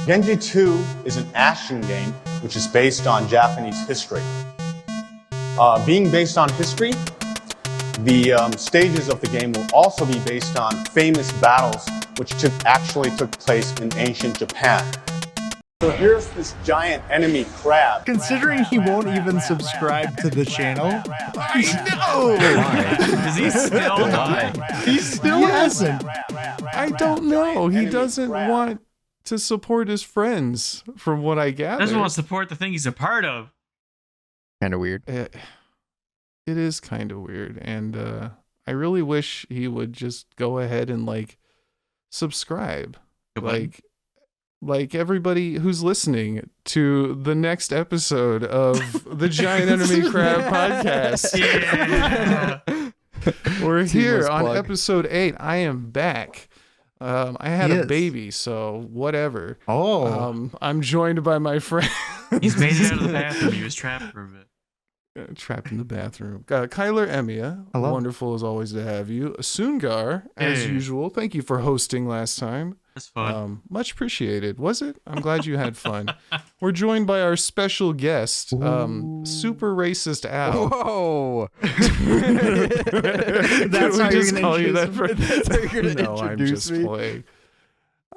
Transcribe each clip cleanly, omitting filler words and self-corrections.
Genji 2 is an action game which is based on Japanese history. Being based on history, the stages of the game will also be based on famous battles which actually took place in ancient Japan. So here's this giant enemy crab. Considering he won't even subscribe to the channel, I know. Why? Is he still Why? he still hasn't. I don't know. He doesn't want to support his friends, from what I gather. Doesn't want to support the thing he's a part of. Kind of weird. It is kind of weird, and I really wish he would just go ahead and like subscribe, like everybody who's listening to the next episode of the Giant Enemy Crab podcast. Yeah. We're here on plug. episode 8. I am back. I had a baby, so whatever. I'm joined by my friend. He's made it out of the bathroom. He was trapped for a bit. Trapped in the bathroom. KylarEmyia, Hello. Wonderful as always to have you. Tsungar, as Hey. usual. Thank you for hosting last time. That's fun. Much appreciated. Was it? I'm glad you had fun. We're joined by our special guest, super racist Al. Whoa! That's how Can we you're just gonna call you that introduce for That's how you're gonna No, I'm introduce just me? playing.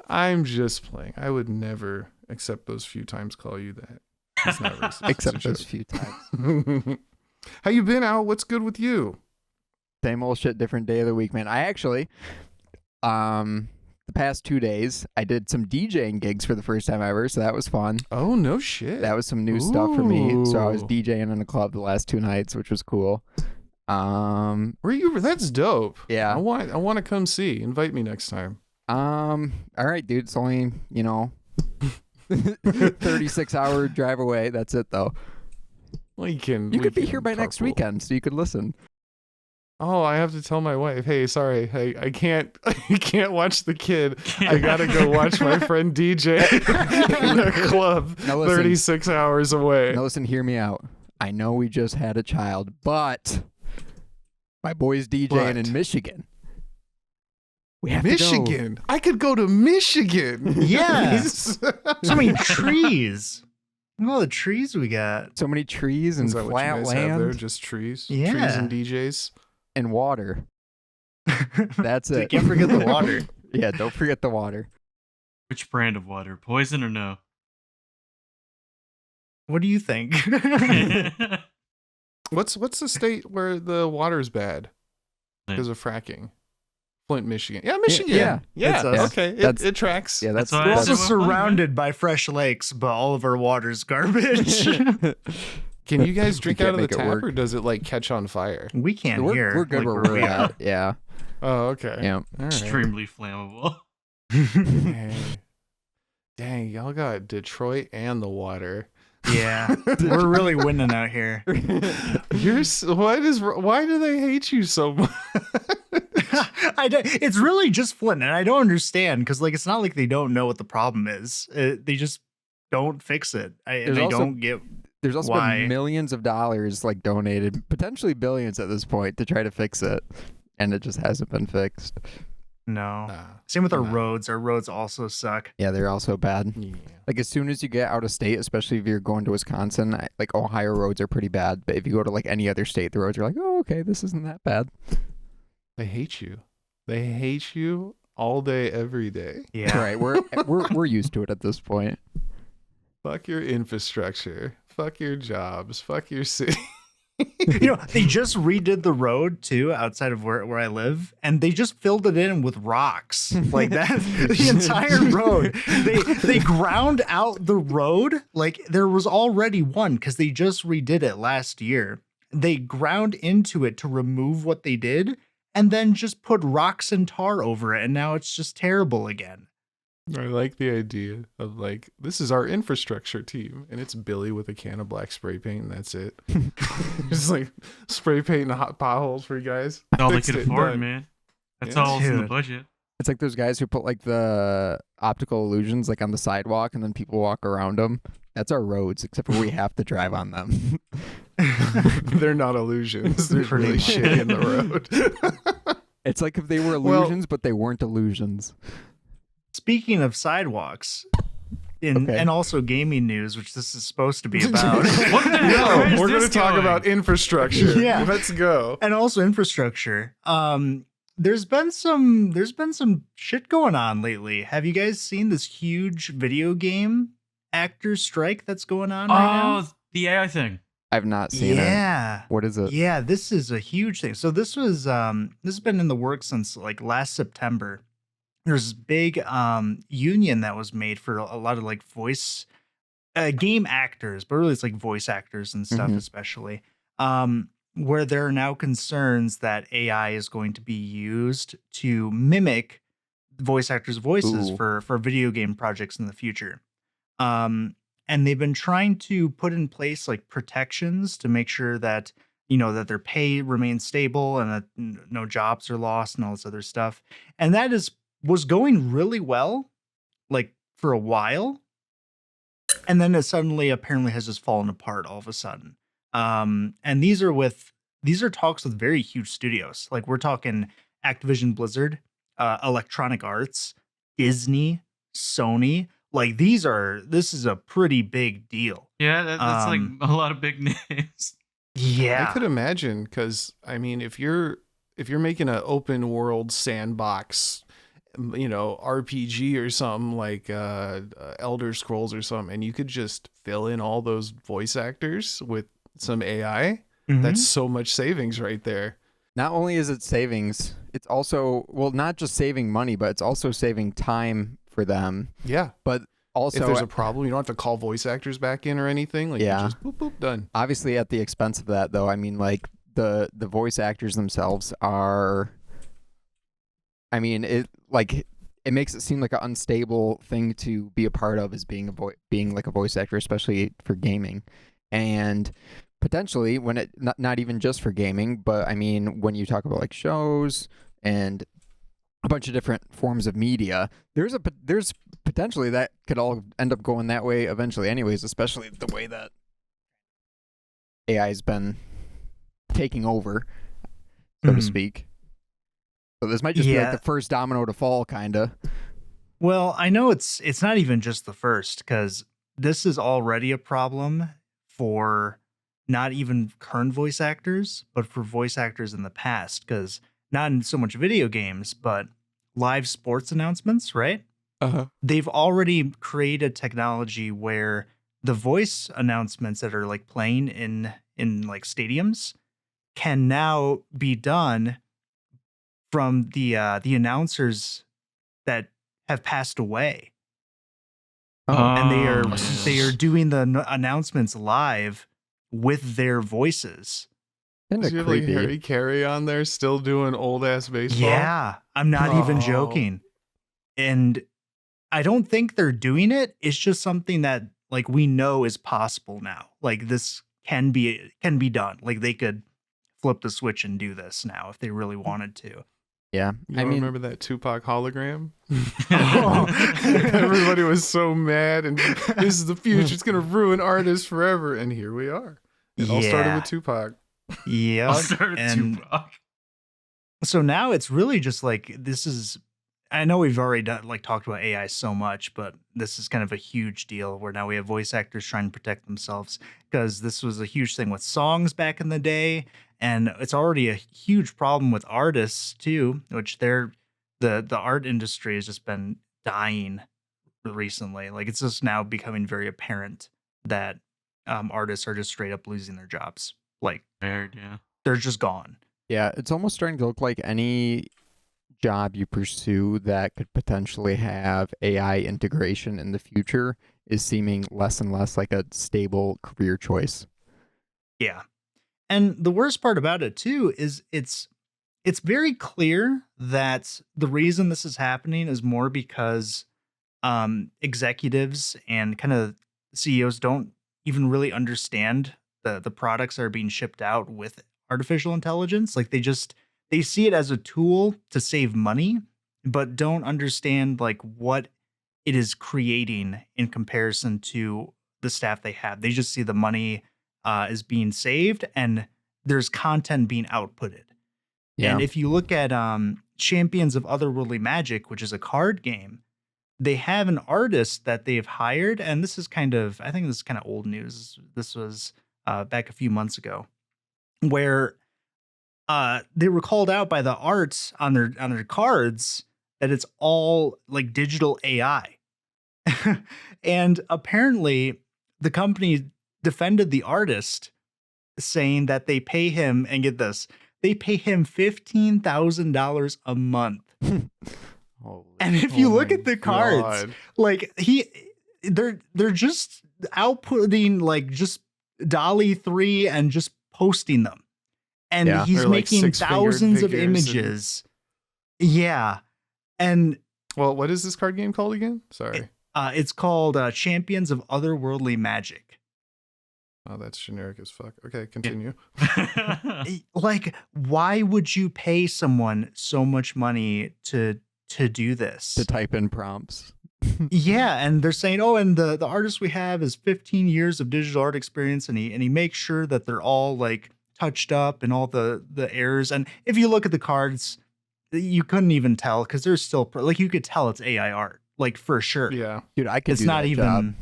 I'm just playing. I would never, except those few times, call you that. It's not racist. Except It's a those joke. few times. How you been, Al? What's good with you? Same old shit, different day of the week, man. I actually, the past 2 days, I did some DJing gigs for the first time ever, so that was fun. Oh, no shit. That was some new stuff for me. So I was Ooh. DJing in a club the last 2 nights, which was cool. Were you? That's dope. Yeah. I want to come see. Invite me next time. All right, dude. It's only 36-hour drive away. That's it, though. Well, you can. You we could be can here by next carpool. weekend, so you could listen. Oh, I have to tell my wife. Hey, sorry, I can't. I can't watch the kid. I gotta go watch my friend DJ in a club, Now listen. 36 hours away. Now listen, hear me out. I know we just had a child, but my boy's DJing But. in Michigan. We have to go. Michigan. I could go to Michigan. Yeah. Is So many trees. Look at all the trees we got. So many trees and that what you flat guys have there? land Just trees. Yeah. Trees and DJs. and water. That's it. Can't forget the water. Yeah, don't forget the water. Which brand of water? Poison or no? What do you think? What's the state where the water's bad because of fracking? Flint, Michigan. Yeah, Michigan. yeah. It's us. Okay. That's- It tracks. Yeah, that's That's We're why I also said we're fun, surrounded by fresh lakes, but all of our water's garbage. Can you guys drink can't out of the make it tap, work. or does it like catch on fire? We can't hear. we're good like, where we're we are. at. Yeah. Oh, okay. Yeah. All right. Extremely flammable. Dang, y'all got Detroit and the water. Yeah, we're really winning out here. Why do they hate you so much? It's really just Flint, and I don't understand because like it's not like they don't know what the problem is. They just don't fix it. And they also- don't get. There's also Why? been millions of dollars like donated, potentially billions at this point, to try to fix it, and it just hasn't been fixed. No. Nah. Same with our Nah. roads. Our roads also suck. Yeah, they're also bad. Yeah. Like as soon as you get out of state, especially if you're going to Wisconsin, like Ohio roads are pretty bad. But if you go to like any other state, the roads are like, oh, okay, this isn't that bad. They hate you. They hate you all day, every day. Yeah. Right? We're used to it at this point. Fuck your infrastructure. Fuck your jobs. Fuck your city. They just redid the road too outside of where I live, and they just filled it in with rocks like that. The entire road. They ground out the road like there was already one because they just redid it last year. They ground into it to remove what they did, and then just put rocks and tar over it, and now it's just terrible again. I like the idea of like, this is our infrastructure team, and it's Billy with a can of black spray paint, and that's it. Just like spray painting hot potholes for you guys. That's all they Fixed can it, afford, done. man. That's Yeah. all in the Dude. budget. It's like those guys who put like the optical illusions like on the sidewalk, and then people walk around them. That's our roads, except for we have to drive on them. They're not illusions. There's Pretty really much. shit in the road. It's like if they were Well- illusions, but they weren't illusions. Speaking of sidewalks, and also gaming news, which this is supposed to be about. What the hell? No, Where's we're going to this talk going? about infrastructure. Yeah. Let's go. And also infrastructure. There's been some shit going on lately. Have you guys seen this huge video game actor strike that's going on right now? Oh, the AI thing. I've not seen it. Yeah. What is it? Yeah, this is a huge thing. So this has been in the works since like last September. There's this big union that was made for a lot of like voice game actors, but really it's like voice actors and stuff, Mhm. especially. Where there are now concerns that AI is going to be used to mimic voice actors' voices Ooh. for video game projects in the future. And they've been trying to put in place like protections to make sure that that their pay remains stable and that no jobs are lost and all this other stuff. And that was going really well, like for a while, and then it suddenly apparently has just fallen apart all of a sudden. And these are talks with very huge studios. Like we're talking Activision Blizzard, Electronic Arts, Disney, Sony. Like this is a pretty big deal. Yeah, that's like Um, a lot of big names. Yeah. I could imagine, because I mean, if you're making an open world sandbox, RPG or something like Elder Scrolls or something, and you could just fill in all those voice actors with some AI, Mhm. that's so much savings right there. Not only is it savings, it's also, well, not just saving money, but it's also saving time for them. Yeah. But also, If there's a problem, you don't have to call voice actors back in or anything. Like, Yeah. you just boop, boop, done. obviously at the expense of that, though, I mean, like the voice actors themselves are, I mean, it makes it seem like an unstable thing to be a part of, as being being like a voice actor, especially for gaming, and potentially when it not even just for gaming, but I mean when you talk about like shows and a bunch of different forms of media, there's potentially that could all end up going that way eventually, anyways. Especially the way that AI has been taking over, so to Mhm. speak. So this might just be like Yeah. the first domino to fall, kinda. Well, I know it's not even just the first, because this is already a problem for not even current voice actors, but for voice actors in the past. Because not in so much video games, but live sports announcements, right? Uh-huh. They've already created technology where the voice announcements that are like playing in like stadiums can now be done from the announcers that have passed away, and they are doing the announcements live with their voices. Kinda Is you have like creepy. Harry Carey on there still doing old ass baseball? Yeah, I'm not even Oh. joking. And I don't think they're doing it. It's just something that like we know is possible now. Like this can be done. Like they could flip the switch and do this now if they really wanted to. Yeah, You I mean, remember that Tupac hologram? Oh. Everybody was so mad, and this is the future. It's gonna ruin artists forever, and here we are. It all started with Tupac. Yeah. I'll start with And Tupac. so now it's really just like this is. I know we've already talked about AI so much, but this is kind of a huge deal where now we have voice actors trying to protect themselves, because this was a huge thing with songs back in the day, and it's already a huge problem with artists too, which the art industry has just been dying recently. Like it's just now becoming very apparent that artists are just straight up losing their jobs. Like Weird, yeah. they're just gone. yeah, it's almost starting to look like any job you pursue that could potentially have AI integration in the future is seeming less and less like a stable career choice. Yeah. And the worst part about it too is it's very clear that the reason this is happening is more because executives and kind of CEOs don't even really understand the products that are being shipped out with artificial intelligence. Like they see it as a tool to save money, but don't understand like what it is creating in comparison to the staff they have. They just see the money is being saved and there's content being outputted. Yeah. And if you look at Champions of Otherworldly Magic, which is a card game, they have an artist that they've hired, and this is kind of, I think this is kind of old news. This was back a few months ago, where they were called out by the art on their cards that it's all like digital AI. And apparently the company defended the artist, saying that they pay him, and get this, they pay him $15,000 a month. Holy And if you Oh look my at the cards, God. like they're just outputting like just Dolly 3 and just posting them. And Yeah. he's They're like making six-fingered thousands of figures and- images. Yeah. And Well, what is this card game called again? Sorry. it's called Champions of Otherworldly Magic. Oh, that's generic as fuck. Okay, continue. Like, why would you pay someone so much money to do this? To type in prompts. Yeah, and they're saying, oh, and the artist we have is 15 years of digital art experience, and he makes sure that they're all like touched up and all the errors. And if you look at the cards, you couldn't even tell, because there's still like, you could tell it's AI art, like, for sure. Yeah. Dude, I could It's do not that even job.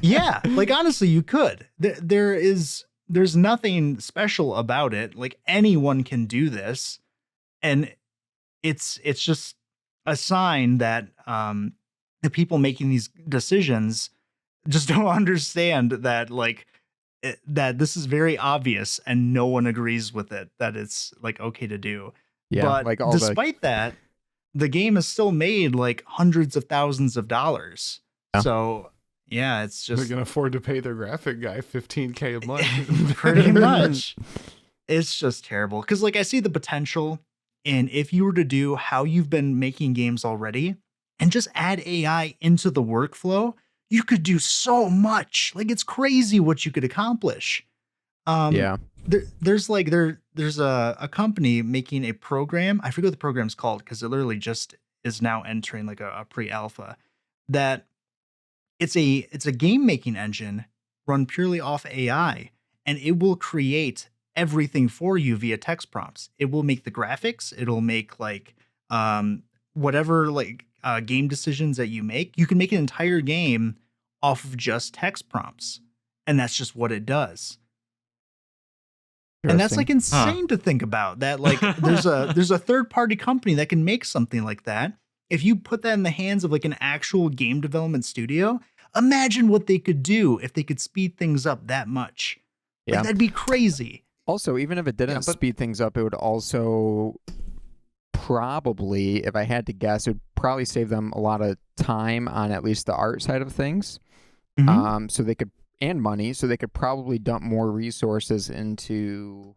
Yeah, like, honestly, you could. There's nothing special about it. Like, anyone can do this, and it's just a sign that the people making these decisions just don't understand that, like, that this is very obvious and no one agrees with it, that it's like okay to do. Yeah, But like all despite that, the game has still made like hundreds of thousands of dollars. Yeah. So yeah, it's They're just going to afford to pay their graphic guy $15K a month. pretty much. It's just terrible. Because like, I see the potential in, if you were to do how you've been making games already and just add AI into the workflow, you could do so much. Like, it's crazy what you could accomplish. yeah. There's a company making a program. I forget what the program's called, because it literally just is now entering like a pre-alpha, that it's a game making engine run purely off AI, and it will create everything for you via text prompts. It will make the graphics. It'll make like whatever like game decisions that you make. You can make an entire game off of just text prompts, and that's just what it does. And that's like insane to think about, that like there's a third party company that can make something like that. If you put that in the hands of like an actual game development studio, imagine what they could do if they could speed things up that much. Like, Yeah. that'd be crazy. Also, even if it didn't but- speed things up, it would also probably, if I had to guess, it would probably save them a lot of time on at least the art side of things. Mhm. So they could, and money, so they could probably dump more resources into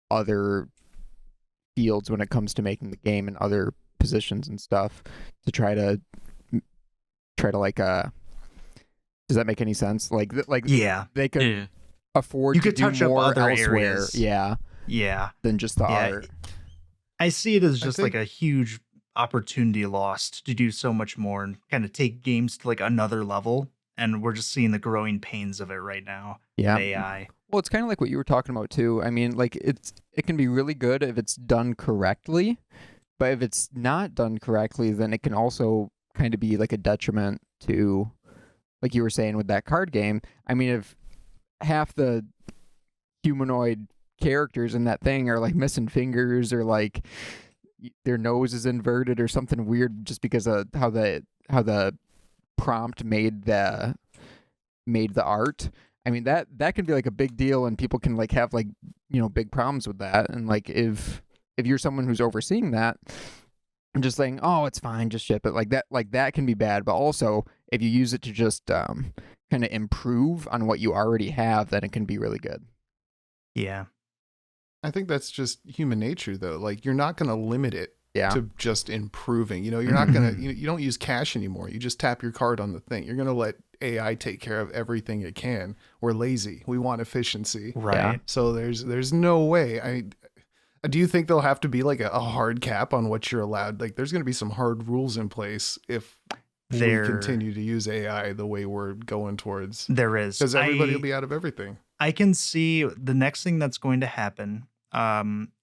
other fields when it comes to making the game, and other positions and stuff, to try to like does that make any sense? Like Yeah. they could Yeah. afford You to could do touch up more other elsewhere, areas. yeah, Yeah. than just the Yeah. art. I see it as just think- like a huge opportunity lost to do so much more and kind of take games to like another level. And we're just seeing the growing pains of it right now. Yeah. with AI. Well, it's kind of like what you were talking about too. I mean, like it can be really good if it's done correctly, but if it's not done correctly, then it can also kind of be like a detriment to, like you were saying with that card game. I mean, if half the humanoid characters in that thing are like missing fingers, or like their nose is inverted or something weird, just because of how the prompt made the art. I mean, that can be like a big deal, and people can like have like, you know, big problems with that. And like if you're someone who's overseeing that and just saying, oh, it's fine, just ship it, like that can be bad. But also, if you use it to just kind of improve on what you already have, then it can be really good. Yeah. I think that's just human nature, though. Like, you're not going to limit it Yeah. to just improving. You know, you're not going to, you don't use cash anymore. You just tap your card on the thing. You're going to let AI take care of everything it can. We're lazy. We want efficiency. Right. Yeah. So there's no way. Do you think there'll have to be like a hard cap on what you're allowed? Like, there's going to be some hard rules in place if we continue to use AI the way we're going towards. There is. Because everybody will be out of everything. I can see the next thing that's going to happen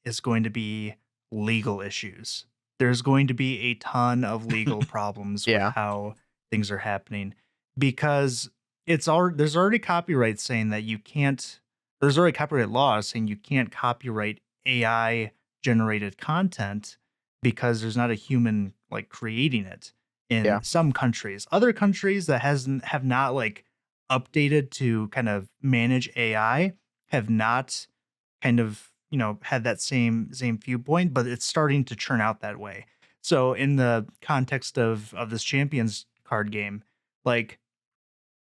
is going to be legal issues. there's going to be a ton of legal problems with Yeah. how things are happening because there's already copyright saying that you can't. There's already copyright laws saying you can't copyright AI generated content because there's not a human like creating it in Yeah. some countries. Other countries that have not like updated to kind of manage AI have not kind of, had that same viewpoint, but it's starting to churn out that way. So in the context of this Champions card game, like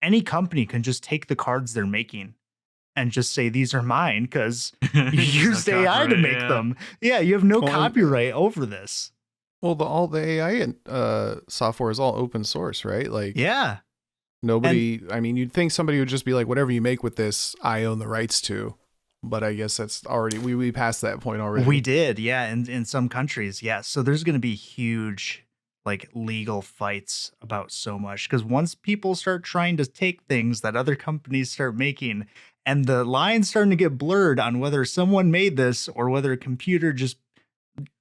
any company can just take the cards they're making and just say these are mine because you used AI to make them. Yeah, you have no copyright over this. Well, all the AI software is all open source, right? Like, Yeah. nobody. I mean, you'd think somebody would just be like, whatever you make with this, I own the rights to. But I guess that's already we passed that point already. We did, yeah. In some countries, yeah. So there's going to be huge like legal fights about so much because once people start trying to take things that other companies start making, and the line's starting to get blurred on whether someone made this or whether a computer just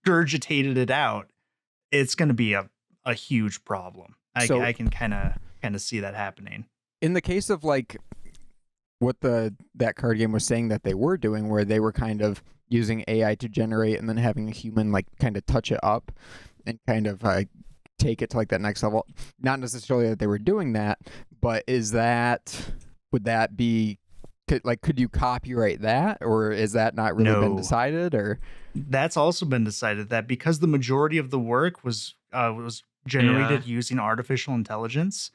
regurgitated it out, it's going to be a huge problem. I can kind of see that happening. In the case of like what that card game was saying that they were doing, where they were kind of using AI to generate and then having a human like kind of touch it up and kind of take it to like that next level. Not necessarily that they were doing that, but would that be could you copyright that, or is that not really been decided? Or that's also been decided that because the majority of the work was generated using artificial intelligence,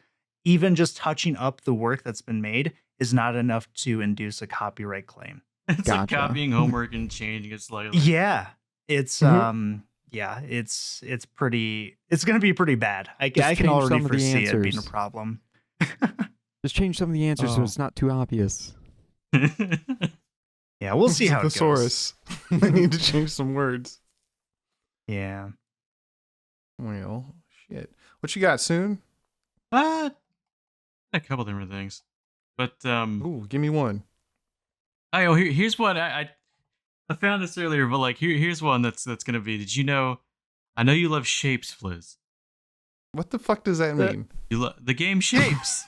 even just touching up the work that's been made is not enough to induce a copyright claim. It's like copying homework and changing it slightly. Yeah, it's it's pretty. It's going to be pretty bad. I can already foresee it being a problem. Just change some of the answers so it's not too obvious. Yeah, we'll see how it goes. I need to change some words. Yeah. Well, shit. What you got soon? A couple different things, but ooh, give me one. Here's one. I found this earlier, but like here's one that's gonna be. Did you know? I know you love Shapes, Fliz. What the fuck does that mean? You love the game Shapes.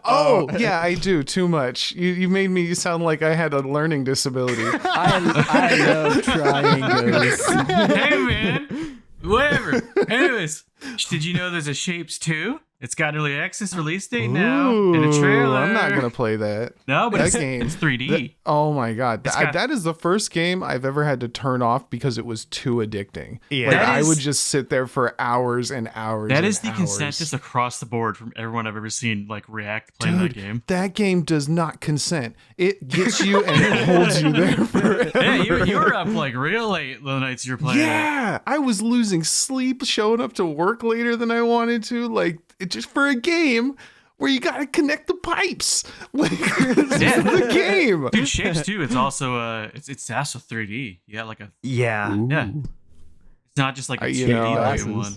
Oh, yeah, I do. Too much. You made me sound like I had a learning disability. I love triangles. Hey, man. Whatever. Anyways, did you know there's a Shapes 2? It's got early access release date now in a trailer. I'm not going to play that. No, but it's 3D. Oh my God. That is the first game I've ever had to turn off because it was too addicting. Yeah. Like, I would just sit there for hours and hours. That is the consensus across the board from everyone I've ever seen like react playing that game. That game does not consent. It gets you and it holds you there forever. Yeah, you were up like real late the nights you were playing. Yeah, I was losing sleep, showing up to work later than I wanted to. Like, it just for a game where you gotta connect the pipes. Like, this is the game. Dude, Shapes 2, it's also it's also 3D. You got like a yeah. It's not just like a 2D one.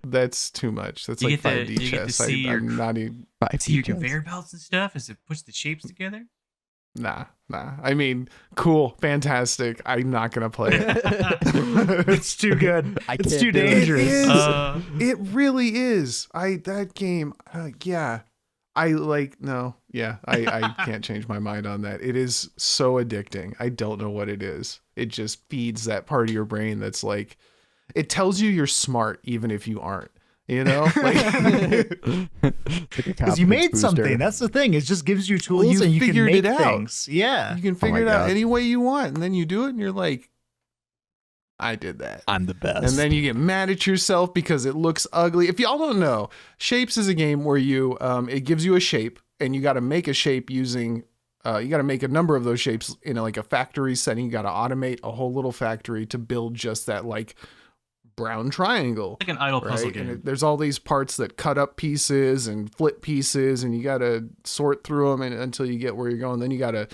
That's too much. That's you like 5D you get to chess. see I'm not even see your conveyor belts and stuff as it puts the shapes together. Nah. I mean, cool, fantastic. I'm not gonna play it. It's too good. It's too dangerous. It really is. That game. Yeah. I can't change my mind on that. It is so addicting. I don't know what it is. It just feeds that part of your brain that's like, it tells you you're smart even if you aren't. You know, because you made something. That's the thing. It just gives you tools and you can make things. Yeah, you can figure it out any way you want, and then you do it, and you're like, I did that. I'm the best. And then you get mad at yourself because it looks ugly. If y'all don't know, Shapes is a game where you it gives you a shape, and you got to make a shape using. You got to make a number of those shapes in like a factory setting. You got to automate a whole little factory to build just that like brown triangle, like an idle puzzle game. And there's all these parts that cut up pieces and flip pieces, and you got to sort through them until you get where you're going. Then you got to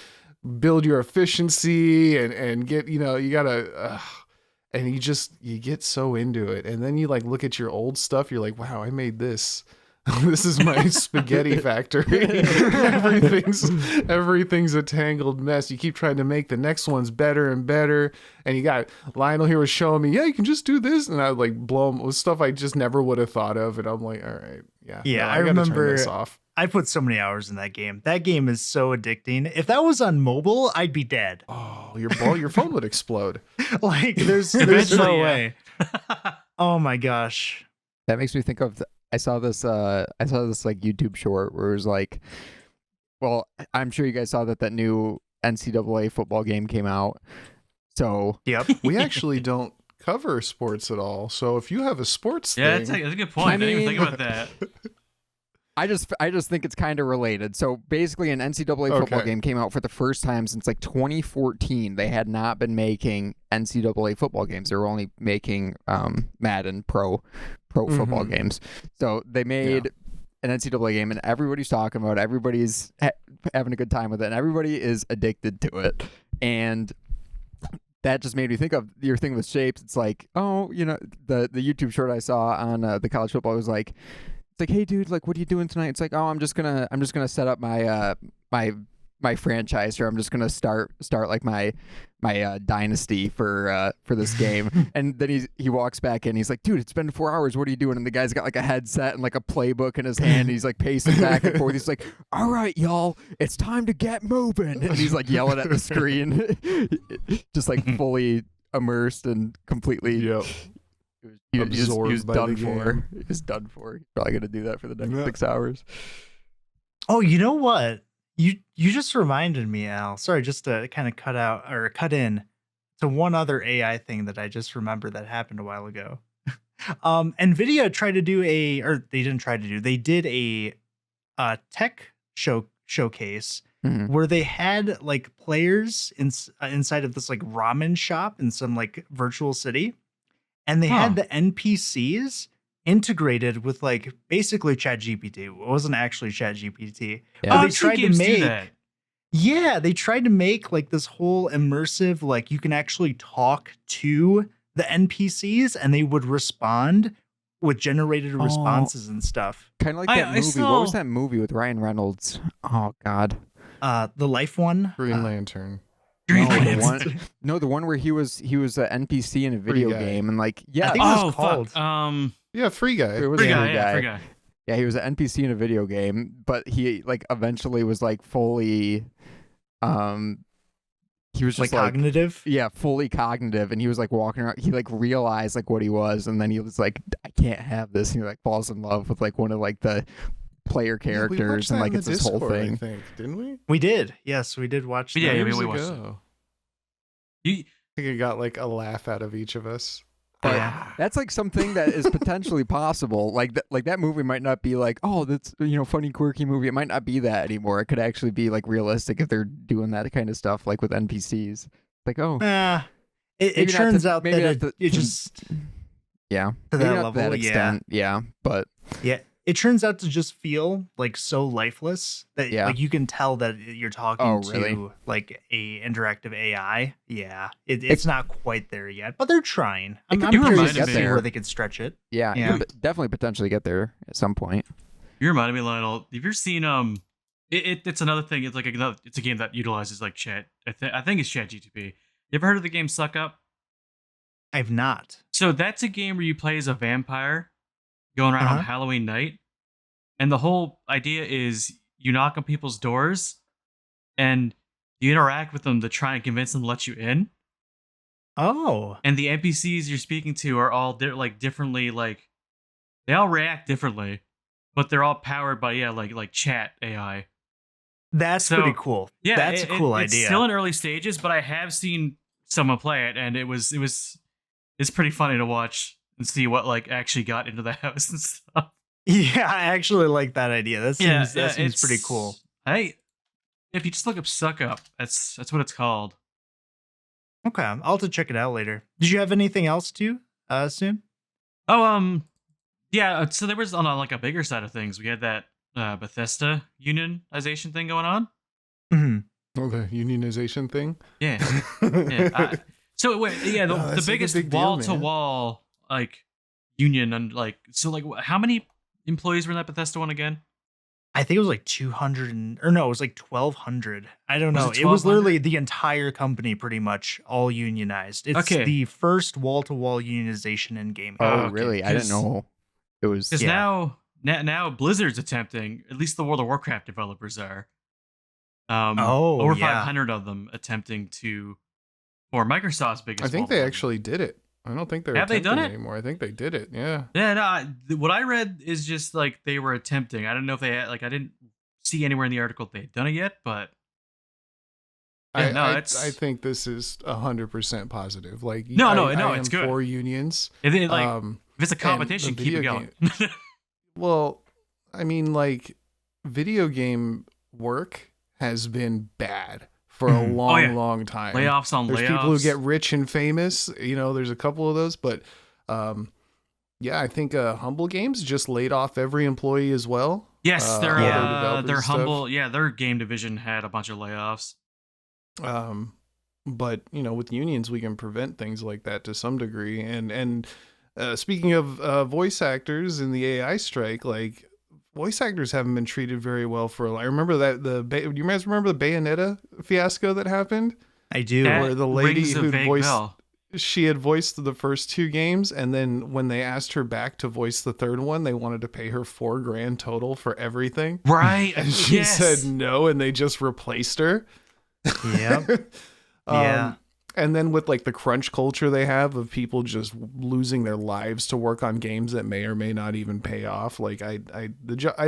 build your efficiency and get, you got to, and you get so into it. And then you like look at your old stuff. You're like, wow, I made this. This is my spaghetti factory. everything's a tangled mess. You keep trying to make the next ones better and better. And you got Lionel here was showing me, yeah, you can just do this. And I would like blow him with stuff I just never would have thought of. And I'm like, all right, yeah. Yeah, no, I gotta remember turn this off. I put so many hours in that game. That game is so addicting. If that was on mobile, I'd be dead. Oh, your phone would explode. Like there's no Eventually, yeah. way. Oh my gosh. That makes me think of I saw this like YouTube short where it was like, well, I'm sure you guys saw that new NCAA football game came out. So Yep. We actually don't cover sports at all. So if you have a sports Yeah, thing, that's a good point. I didn't even think about that. I just think it's kind of related. So basically, an NCAA football game came out for the first time since like 2014. They had not been making NCAA football games. They were only making Madden Pro football games. So they made an NCAA game, and everybody's talking about it. Everybody's having a good time with it, and everybody is addicted to it. And that just made me think of your thing with shapes. It's like, oh, you know, the YouTube short I saw on the college football was like, it's like, hey dude, like, what are you doing tonight? It's like, oh, I'm just gonna set up my my franchise here. I'm just gonna start like my dynasty for this game. And then he walks back in. He's like, dude, it's been 4 hours. What are you doing? And the guy's got like a headset and like a playbook in his hand. And he's like pacing back and forth. He's like, all right, y'all, it's time to get moving. And he's like yelling at the screen, just like fully immersed and completely. Yep. He was Absorbed by done the for. game. He was done for. He's probably gonna do that for the next 6 hours. Oh, you know what? You just reminded me, Al. Sorry, just to kind of cut in to one other AI thing that I just remembered that happened a while ago. NVIDIA tried to do they did a tech showcase where they had like players inside of this like ramen shop in some like virtual city, and they had the NPCs integrated with like basically ChatGPT. It wasn't actually ChatGPT. Yeah. But Oh, they tried to games do make that. yeah, they tried to make like this whole immersive, like you can actually talk to the NPCs and they would respond with generated responses and stuff. Kind of like I that movie. saw- What was that movie with Ryan Reynolds? Oh God. The life one. Green Lantern. The one where he was an NPC in a video Guy. game, and like I think it was Oh called. fuck. Yeah, Free Guy. it was Free a guy. new Yeah, free guy. Yeah, he was an NPC in a video game, but he like eventually was like fully, he was Like just like cognitive. yeah, fully cognitive, and he was like walking around. He like realized like what he was, and then he was like, I can't have this. And he like falls in love with like one of like the player Yeah, we characters, watched and that like in it's the this whole Discord, I thing. think, didn't we? We did. Yes, we did watch that. Yeah, Years we watched ago. You, I think it got like a laugh out of each of us. But Yeah. that's like something that is potentially possible. Like that movie might not be like, oh, that's funny, quirky movie. It might not be that anymore. It could actually be like realistic if they're doing that kind of stuff, like with NPCs. Like, oh, It maybe not turns to- out maybe that not it to- just yeah, to maybe that not level, that extent, yeah, but it turns out to just feel like so lifeless that Yeah. like you can tell that you're talking Oh, to really? like a interactive AI. Yeah, it's not quite there yet, but they're trying. I'm could curious reminded to me- see where they could stretch it. yeah, Yeah. you could definitely potentially get there at some point. you reminded me, Lionel. Have you ever seen it's another thing. It's like it's a game that utilizes like chat. I think it's ChatGPT. You ever heard of the game Suck Up? I've not. So that's a game where you play as a vampire going around on Halloween night. And the whole idea is you knock on people's doors and you interact with them to try and convince them to let you in. Oh, And the NPCs you're speaking to are all differently, like they all react differently, but they're all powered by like chat AI. that's So, pretty cool. Yeah, that's a cool It's idea. still in early stages, but I have seen someone play it, and it's pretty funny to watch and see what like actually got into the house and stuff. Yeah, I actually like that idea. That seems it's pretty cool. If you just look up Suck Up, that's what it's called. Okay, I'll have to check it out later. Did you have anything else to soon? Oh, yeah. So there was on like a bigger side of things. We had that Bethesda unionization thing going on. Mm-hmm. Oh, the unionization thing. Yeah. Yeah. So the Oh, that's like a biggest big deal, wall to wall like union and like so like how many employees were in that Bethesda one again? I think it was like 200 or no, it was like 1,200. I don't Was know. it It was 1,200? literally the entire company pretty much all unionized. It's Okay. the first wall-to-wall unionization in gaming. Oh, okay, really? I didn't 'cause- know it was. Because Yeah. now Blizzard's attempting, at least the World of Warcraft developers are. Oh, Over yeah. 500 of them attempting to, for Microsoft's biggest. I think World they War. actually did it. I don't think they're Have they done attempting it? anymore. I think they did it. Yeah. Yeah, no. What I read is just like they were attempting. I don't know if they had, like. I didn't see anywhere in the article if they had done it yet, but yeah, no, I it's. I think this is 100% positive. Like No, I no, am it's good. for unions. If it, like um, if it's a and competition, the keep it video going. well, I mean, like video game work has been bad for a Mhm. long, yeah. long time. Layoffs on There's layoffs. people who get rich and famous. There's a couple of those, but yeah, I think Humble Games just laid off every employee as well. Yes, all their developers their and stuff. humble. Yeah, their game division had a bunch of layoffs. But with unions, we can prevent things like that to some degree. And speaking of voice actors in the AI strike, like voice actors haven't been treated very well for. I remember that do you guys remember the Bayonetta fiasco that happened? I do. That Where the lady rings a who'd vague voiced- bell. She had voiced the first 2 games, and then when they asked her back to voice the third one, they wanted to pay her $4,000 total for everything. Right. And she yes. said no, and they just replaced her. Yep. Yeah. And then with like the crunch culture they have of people just losing their lives to work on games that may or may not even pay off. Like I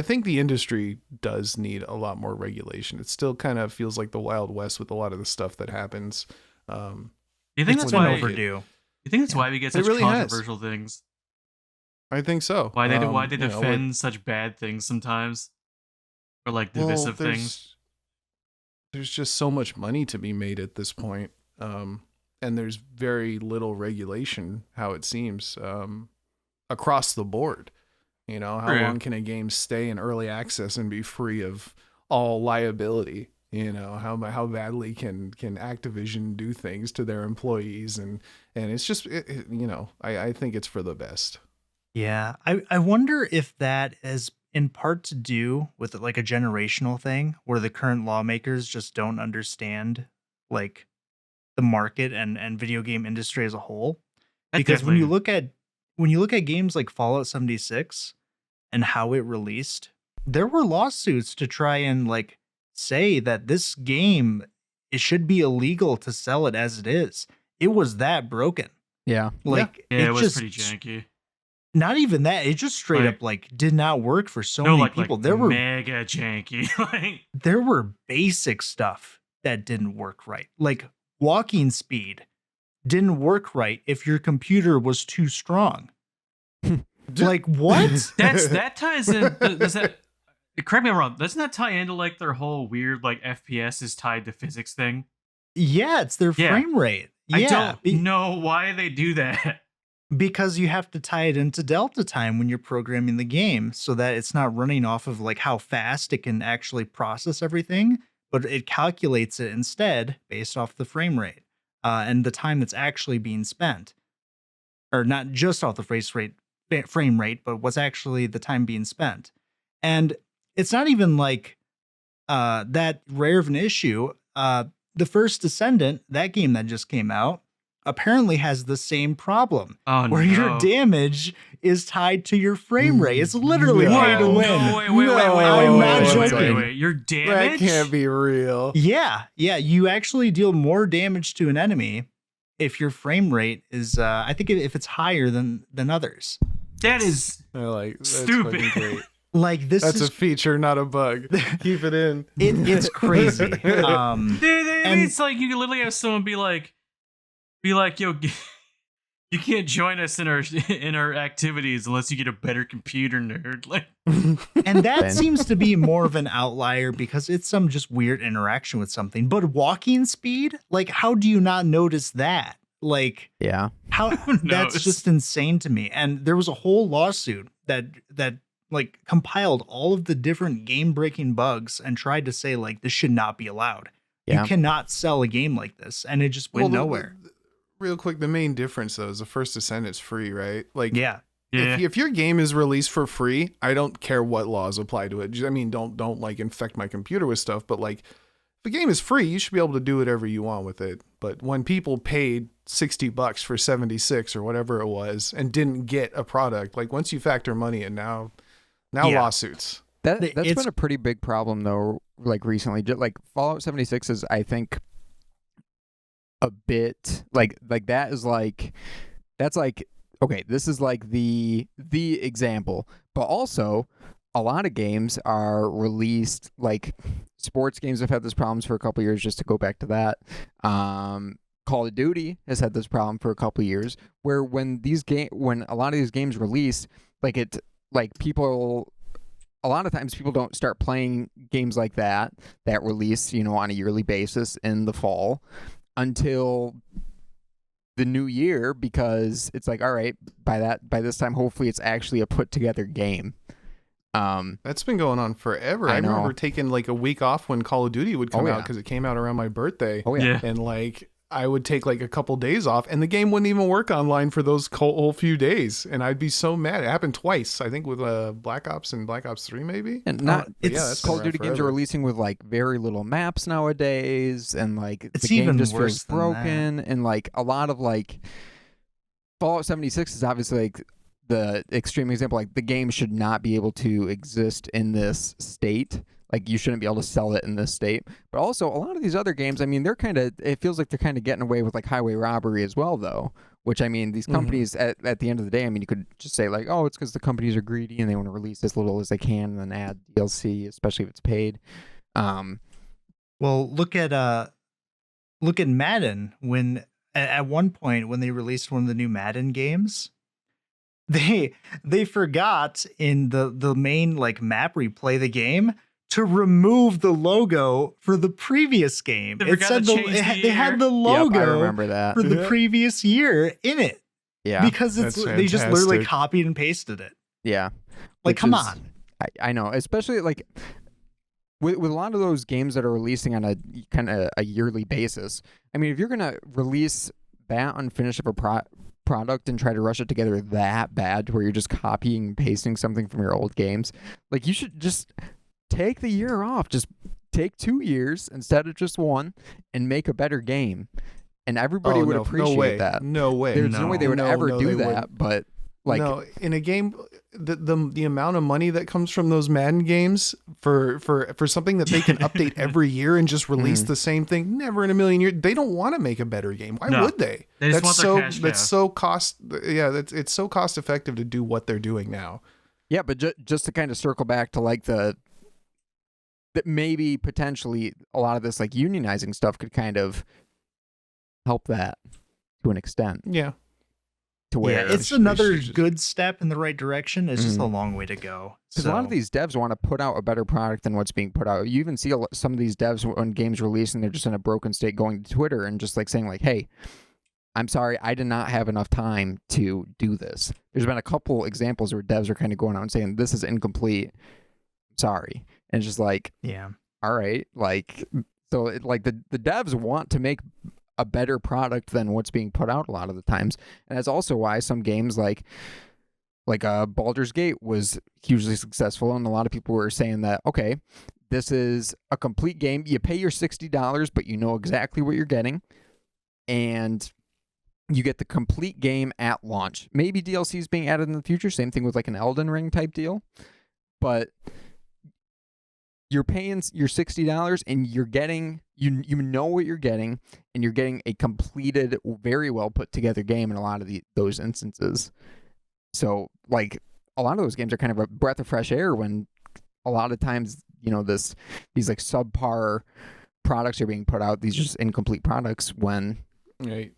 think the industry does need a lot more regulation. It still kind of feels like the Wild West with a lot of the stuff that happens. You think It's that's been why? overdue. You think that's why we get It such really has. controversial things? I think so. Why they You know, defend such bad things sometimes, or like well, divisive things? There's just so much money to be made at this point. And there's very little regulation, how it seems, across the board. How True. long can a game stay in early access and be free of all liability? How badly can Activision do things to their employees, and it's just I think it's for the best. Yeah. I wonder if that is in part to do with like a generational thing where the current lawmakers just don't understand like the market and video game industry as a whole. That Because when you definitely- look at games like Fallout 76 and how it released, there were lawsuits to try and like say that this game, it should be illegal to sell it as it is. It was that broken. Yeah. Like yeah, it was just, pretty janky. not even that, it just straight Like- up like did not work for so No, many like people. like There were mega janky. Like there were basic stuff that didn't work right. Like walking speed didn't work right if your computer was too strong. Like what? that ties in. Does that? Correct me if I'm wrong. Doesn't that tie into like their whole weird like FPS is tied to physics thing? Yeah, it's their Yeah. frame rate. I Yeah, don't know why they do that. because you have to tie it into delta time when you're programming the game so that it's not running off of like how fast it can actually process everything, but it calculates it instead based off the frame rate and the time that's actually being spent, or not just off the frame rate, but what's actually the time being spent. And it's not even like that rare of an issue. The First Descendant, that game that just came out, apparently has the same problem Oh where no! your damage is tied to your frame rate. It's literally No. pay to Whoa, win. no, wait. I'm not Wait. Your That damage? can't be real. Yeah, you actually deal more damage to an enemy if your frame rate is I think if it's higher than others. That is They're like, that's Stupid. fucking great. Like this That's is a feature, not a bug. Keep it in. it's crazy. dude. And- It's like you can literally have someone be like, yo, you can't join us in our activities unless you get a better computer, nerd. Like, And that Ben. seems to be more of an outlier because it's some just weird interaction with something. But walking speed, like, how do you not notice that? Like, Yeah. how knows? that's just insane to me. And there was a whole lawsuit that like compiled all of the different game breaking bugs and tried to say like this should not be allowed. Yeah. You cannot sell a game like this, and it just went Well, nowhere. Real quick, the main difference though is the First Descendant's free, right? Like, Yeah, Yeah. if your game is released for free, I don't care what laws apply to it. I mean, don't like infect my computer with stuff, but like if a game is free, you should be able to do whatever you want with it. But when people paid $60 for 76 or whatever it was and didn't get a product, like once you factor money in, now lawsuits. That's It's- been a pretty big problem though. Like recently, just like Fallout 76 is, I think, a bit like that is like that's like okay. This is like the example, but also a lot of games are released. Like sports games have had this problems for a couple years. Just to go back to that, Call of Duty has had this problem for a couple years, where when a lot of these games release, people. A lot of times people don't start playing games like that release, on a yearly basis in the fall until the new year, because it's like, all right, by this time, hopefully it's actually a put together game. That's been going on forever. I know. remember taking like a week off when Call of Duty would come Oh, out yeah. because it came out around my birthday. Oh yeah. Yeah. And like I would take like a couple days off and the game wouldn't even work online for those whole few days. And I'd be so mad. It happened twice, I think, with Black Ops and Black Ops 3 maybe. And not But yeah, that's Call been of Duty around games are forever. releasing with like very little maps nowadays, and like It's the game even just worse feels than broken, and like a lot of like Fallout 76 is obviously like the extreme example. Like the game should not be able to exist in this state. Like you shouldn't be able to sell it in this state. But also a lot of these other games, I mean, it feels like they're kind of getting away with like highway robbery as well, though. Which, I mean, these companies at the end of the day, I mean, you could just say like, oh, it's because the companies are greedy and they want to release as little as they can and then add DLC, especially if it's paid. Well, look at Madden. When at one point when they released one of the new Madden games, they forgot in the main like map where you play the game to remove the logo for the previous game. They It forgot said to change the they had year. the logo Yep, I remember that. for the Yeah. previous year in it, Yeah, because it's That's they just literally fantastic. copied and pasted it. yeah. Like, Which come is- on. I know, especially like with a lot of those games that are releasing on a kind of a yearly basis. I mean, if you're gonna release that unfinished of a product and try to rush it together that bad to where you're just copying and pasting something from your old games, like you should just take the year off. Just take 2 years instead of just one and make a better game. And everybody would appreciate no way. that. No way. There's no way they would ever No, do they that, wouldn't. but like no, in a game, the amount of money that comes from those Madden games for something that they can update every year and just release the same thing, never in a million years. They don't want to make a better game. Why No. would they? They just that's want their so cash that's cow. so cost. Yeah, it's so cost effective to do what they're doing now. yeah, but just to kind of circle back to like that maybe potentially a lot of this like unionizing stuff could kind of help that to an extent, Yeah. to where Yeah, it's they another should just- good step in the right direction. It's just a long way to go. because a lot of these devs want to put out a better product than what's being put out. You even see some of these devs when games release and they're just in a broken state going to Twitter and just like saying like, hey, I'm sorry, I did not have enough time to do this. There's been a couple examples where devs are kind of going out and saying this is incomplete. Sorry. And it's just like, yeah. all right, like so like the devs want to make a better product than what's being put out a lot of the times. And that's also why some games like Baldur's Gate was hugely successful, and a lot of people were saying that, okay, this is a complete game. You pay your $60, but you know exactly what you're getting, and you get the complete game at launch. Maybe DLC is being added in the future. Same thing with like an Elden Ring type deal, but you're paying your $60 and you're getting you know what you're getting, and you're getting a completed, very well put together game in a lot of those instances. So like a lot of those games are kind of a breath of fresh air when a lot of times, these like subpar products are being put out. These are just incomplete products when Right.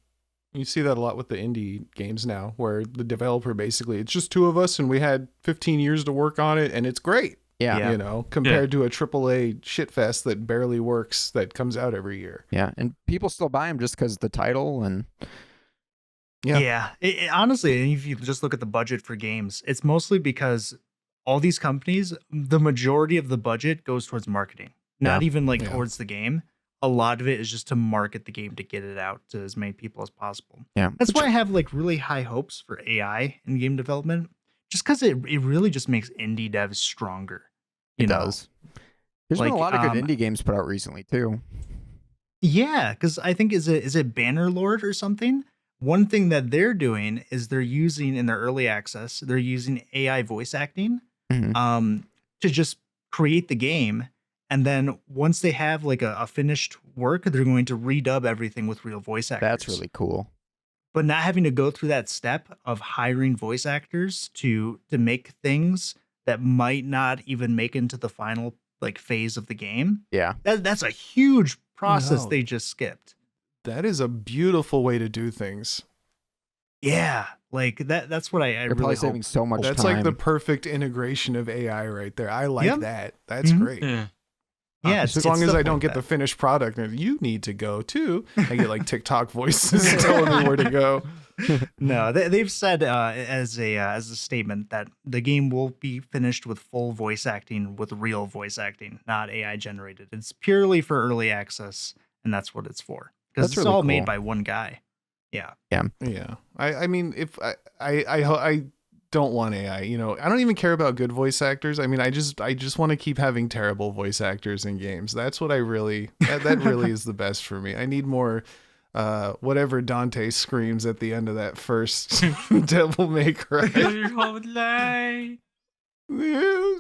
You see that a lot with the indie games now, where the developer basically, it's just two of us and we had 15 years to work on it and it's great. yeah. Compared to a AAA shitfest that barely works that comes out every year. Yeah, and people still buy them just because the title and Yeah. Honestly, if you just look at the budget for games, it's mostly because all these companies, the majority of the budget goes towards marketing, not even like towards the game. A lot of it is just to market the game to get it out to as many people as possible. Yeah. That's why I have like really high hopes for AI in game development, just because it really just makes indie devs stronger. It does. There's been a lot of good indie games put out recently too. Yeah, because I think is it Bannerlord or something? One thing that they're doing is they're using in their early access, they're using AI voice acting to just create the game. And then once they have like a finished work, they're going to redub everything with real voice actors. That's really cool. But not having to go through that step of hiring voice actors to make things that might not even make into the final like phase of the game. Yeah. That's a huge process they just skipped. That is a beautiful way to do things. Yeah, like that's what I You're really probably hope. saving so much That's time. like the perfect integration of AI right there. I like Yep. that. That's Mhm. great. Yeah. Yeah, As long as stuff I don't like get that. the finished product, you need to go too. I get like TikTok voices telling me where to go. No, they've said as a statement that the game will be finished with full voice acting, with real voice acting, not AI generated. It's purely for early access, and that's what it's for. Because That's it's really all cool. made by one guy. Yeah. Yeah. I mean, if I don't want AI, I don't even care about good voice actors. I mean, I just want to keep having terrible voice actors in games. That's what I really, that really is the best for me. I need more, whatever Dante screams at the end of that first Devil May Cry. Your whole life.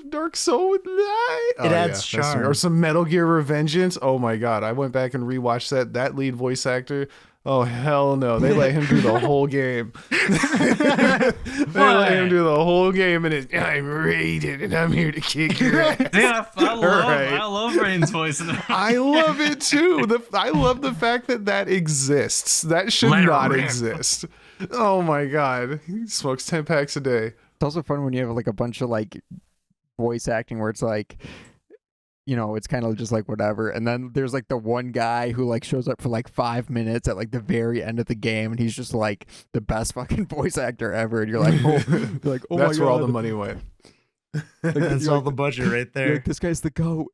Dark Soul with light. It adds that's charm. or some Metal Gear Revengeance. Oh my god, I went back and rewatched that lead voice actor. Oh hell no, they let him do the whole game. They let him do the whole game, and I'm rated, and I'm here to kick your ass. Yeah, Right. I love Rain's voice. I love it too. I love the fact that exists. That should Let her not rip. exist. Oh my god, he smokes 10 packs a day. It's also fun when you have like a bunch of like voice acting where it's like, it's kind of just like whatever. And then there's like the one guy who like shows up for like 5 minutes at like the very end of the game, and he's just like the best fucking voice actor ever. And you're like, oh my That's where all God. the money went. That's all the budget right You're there. like, this guy's the GOAT.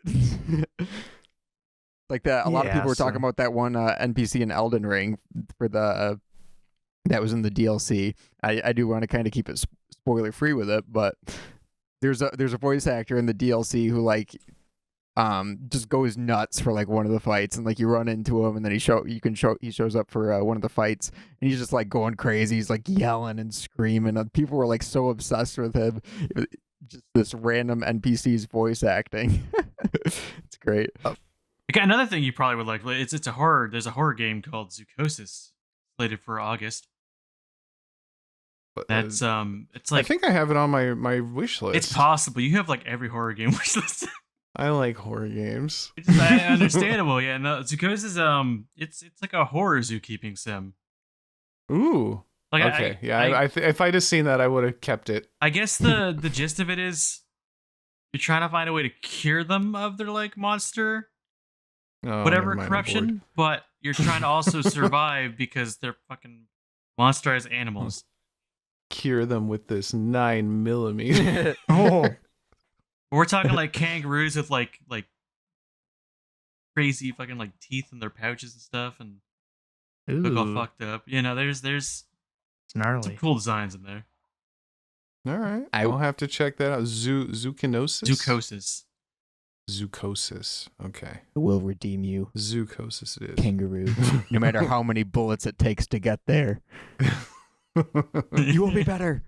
Like that. A lot of Yeah, people were talking so- about that one NPC in Elden Ring for the that was in the DLC. I do want to kind of keep it spoiler free with it, but there's a voice actor in the DLC who like just goes nuts for like one of the fights, and like you run into him, and then he shows up for one of the fights, and he's just like going crazy. He's like yelling and screaming, and people were like so obsessed with him. Just this random NPC's voice acting. It's great. Okay, another thing you probably would like. It's a horror. There's a horror game called Zoocosis, slated for August. But, That's it's I like think I have it on my wish list. it's possible. You have like every horror game wish list. I like horror games. It's understandable, yeah. No, Zoocosis it's like a horror zookeeping sim. Ooh. Like Okay. If I'd have seen that, I would have kept it. I guess the gist of it is you're trying to find a way to cure them of their like monster Oh, whatever never mind, I'm corruption, but you're trying to also survive because they're fucking monsterized animals. bored. Cure them with this 9mm. Oh, We're talking like kangaroos with like crazy fucking like teeth in their pouches and stuff, and look all ooh, fucked up. There's it's some gnarly. cool designs in there. All right. I- I'll have to check that out. Zookinosis? Zoocosis. Zoocosis. Okay. It will redeem you, Zoocosis it is. kangaroo. No matter how many bullets it takes to get there, you will be better.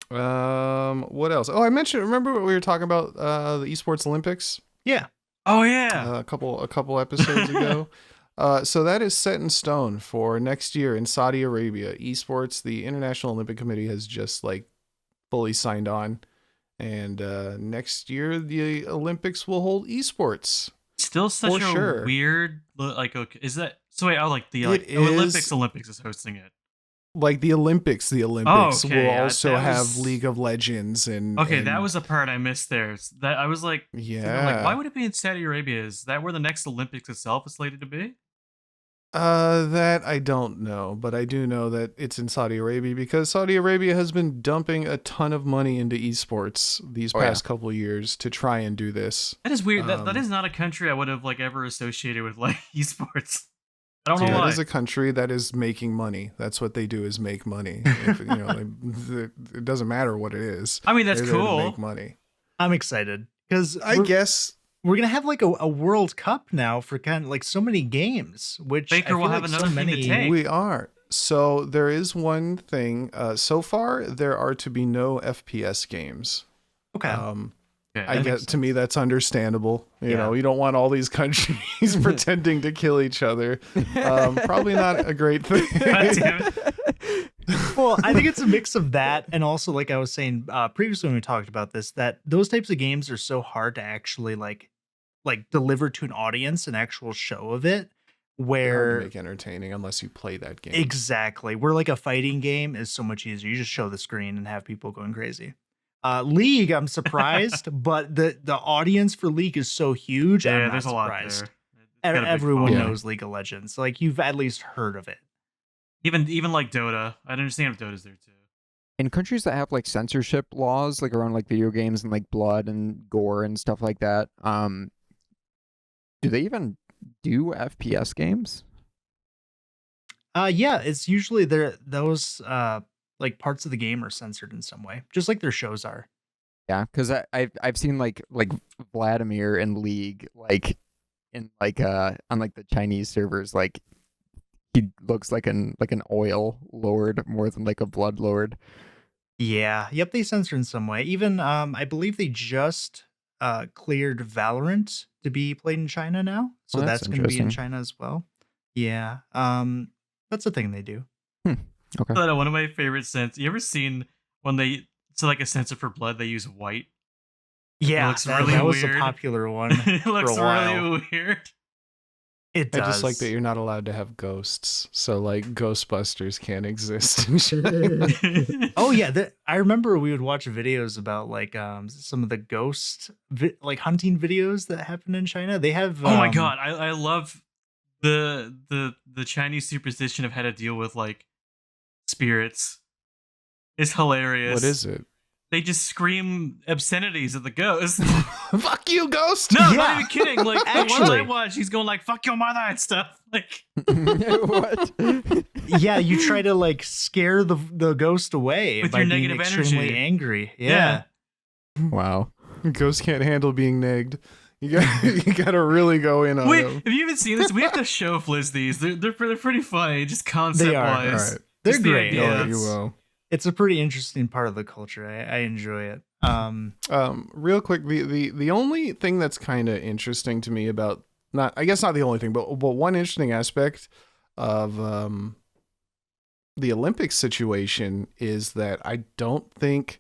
What else? Oh, I mentioned. Remember what we were talking about? The esports Olympics Yeah. Oh yeah. a couple episodes ago. So that is set in stone for next year in Saudi Arabia. Esports, the International Olympic Committee has just like fully signed on, and next year the Olympics will hold esports. Still such for a sure. weird like. Okay, is that so? Wait, like the It Olympics is hosting it. Like the Olympics okay, will yeah, also that have was- League of Legends and Okay, and- that was the part I missed there. That I was like, yeah. like, why would it be in Saudi Arabia? Is that where the next Olympics itself is slated to be? That I don't know, but I do know that it's in Saudi Arabia because Saudi Arabia has been dumping a ton of money into esports these past couple years to try and do this. That is weird. That Um, is not a country I would have like ever associated with like esports. I don't know That why. is a country that is making money. That's what they do, is make money. If, it doesn't matter what it is. I mean, that's They're there to cool. make money. I'm excited because I guess we're gonna have like a World Cup now for kind of like so many games, which I Baker feel will like have so another thing to many. take. we are. So there is one thing. So far, there are to be no FPS games. Okay. Yeah, I That guess makes to me that's understandable. You know, Yeah. you don't want all these countries pretending to kill each other. Probably not a great thing. God damn it. Well, I think it's a mix of that and also, like I was saying previously when we talked about this, that those types of games are so hard to actually like deliver to an audience an actual show of it. They're hard Where to make entertaining unless you play that game. exactly, where like a fighting game is so much easier. You just show the screen and have people going crazy. League, I'm surprised, but the audience for League is so huge. I'm Yeah, not there's a lot surprised. there. It's got a big Everyone following. knows League of Legends. Like you've at least heard of it. Even like Dota. I don't understand if Dota's there too. In countries that have like censorship laws, like around like video games and like blood and gore and stuff like that, do they even do FPS games? Yeah, it's usually those like parts of the game are censored in some way, just like their shows are. Yeah, because I've seen like Vladimir in League, like in like on like the Chinese servers, like he looks like an oil lord more than like a blood lord. Yeah, yep, they censor in some way. Even I believe they just cleared Valorant to be played in China now, so Oh, that's that's going to be in interesting. China as well. Yeah, that's a thing they do. Okay. But one of my favorite scents. You ever seen when they like a sensor for blood? They use white. Yeah, looks that, really that was a weird. popular one. It looks a while. really weird. It I does. just like that you're not allowed to have ghosts. So like Ghostbusters can't exist and shit. Oh yeah, I remember we would watch videos about like some of the ghost like hunting videos that happen in China. They have Oh my god, I love the Chinese superstition of how to deal with like spirits. It's hilarious. What is it? They just scream obscenities at the ghost. Fuck you, ghost! No, I'm not Yeah. even kidding. Like the one Actually. I watched, he's going like "fuck your mother" and stuff. Like What? Yeah, you try to like scare the ghost away With by your being negative extremely energy. angry. Yeah. Wow. Ghosts can't handle being negged. You gotta really go in on wait, them. have you even seen this? We have to show Fliz these. They're pretty funny, just concept They are. wise. All right. They're Just the great. idea. Alright, you will. It's a pretty interesting part of the culture. I enjoy it. Real quick, the only thing that's kind of interesting to me about not the only thing, but one interesting aspect of the Olympics situation is that I don't think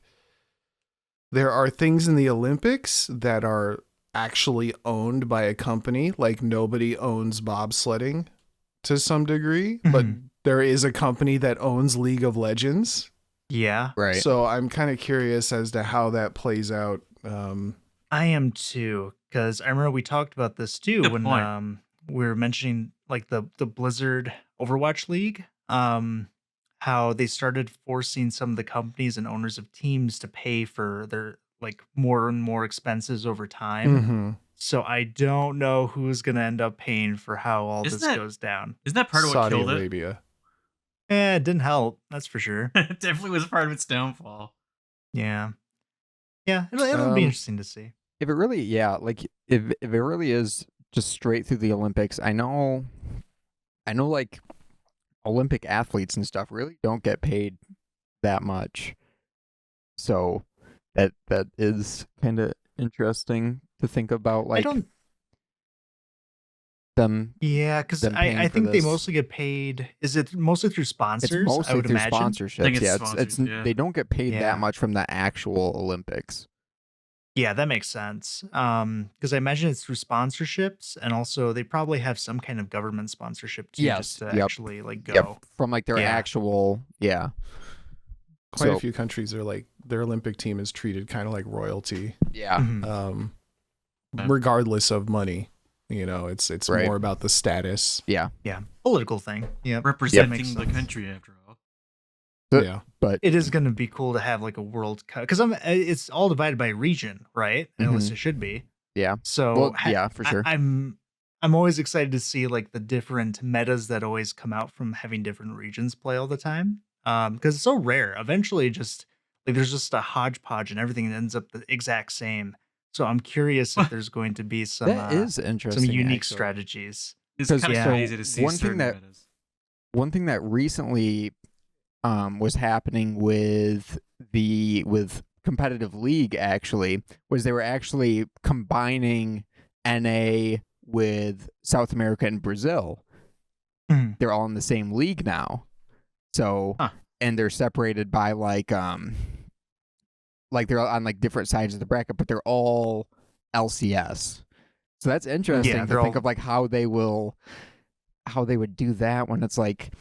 there are things in the Olympics that are actually owned by a company. Like nobody owns bobsledding to some degree, but there is a company that owns League of Legends. Yeah, Right. So I'm kind of curious as to how that plays out. I am too, because I remember we talked about this too Good when point. we were mentioning like the Blizzard Overwatch League. How they started forcing some of the companies and owners of teams to pay for their like more and more expenses over time. Mhm. So I don't know who's gonna end up paying for how all Isn't this that- goes down. Isn't that part of what Saudi killed Arabia. It didn't help, that's for sure. it? It definitely was part of its downfall. Yeah. Yeah, it'll be Um, interesting to see. If it really, yeah, like if it really is just straight through the Olympics, I know like Olympic athletes and stuff really don't get paid that much. So that is kind of interesting to think about, I like don't them. Yeah, because them paying I for think they this. mostly get paid. Is it mostly through sponsors? It's I mostly would through imagine. sponsorships. think it's Yeah, sponsors, yeah. they don't get paid Yeah. that much from the actual Olympics. Yeah, that makes sense. Because I imagine it's through sponsorships, and also they probably have some kind of government sponsorship too, Yes, just to yep. actually like go. Yep, from like their Yeah. actual, yeah. Quite So- a few countries are like their Olympic team is treated kind of like royalty, Yeah. Mhm. regardless of money. You know, it's Right. more about the status. Yeah. Yeah, political thing. Yeah, Representing makes the sense. country after all. But- Yeah. But it is going to be cool to have like a World Cup because it's all divided by region, right? At least it should be. yeah. So Well, yeah, for sure. I'm I'm always excited to see like the different metas that always come out from having different regions play all the time. Because it's so rare. Eventually, just like there's just a hodgepodge and everything ends up the exact same. So I'm curious if there's going to be That is some interesting. unique actually. strategies. It's 'Cause, kind of yeah, crazy to see one thing certain that- metas. One thing that recently was happening with competitive league actually was they were actually combining NA with South America and Brazil. Mhm. They're all in the same league now. So Huh. and they're separated by like they're on like different sides of the bracket, but they're all LCS. So that's interesting Yeah, to they're think all- of like how they would do that when it's like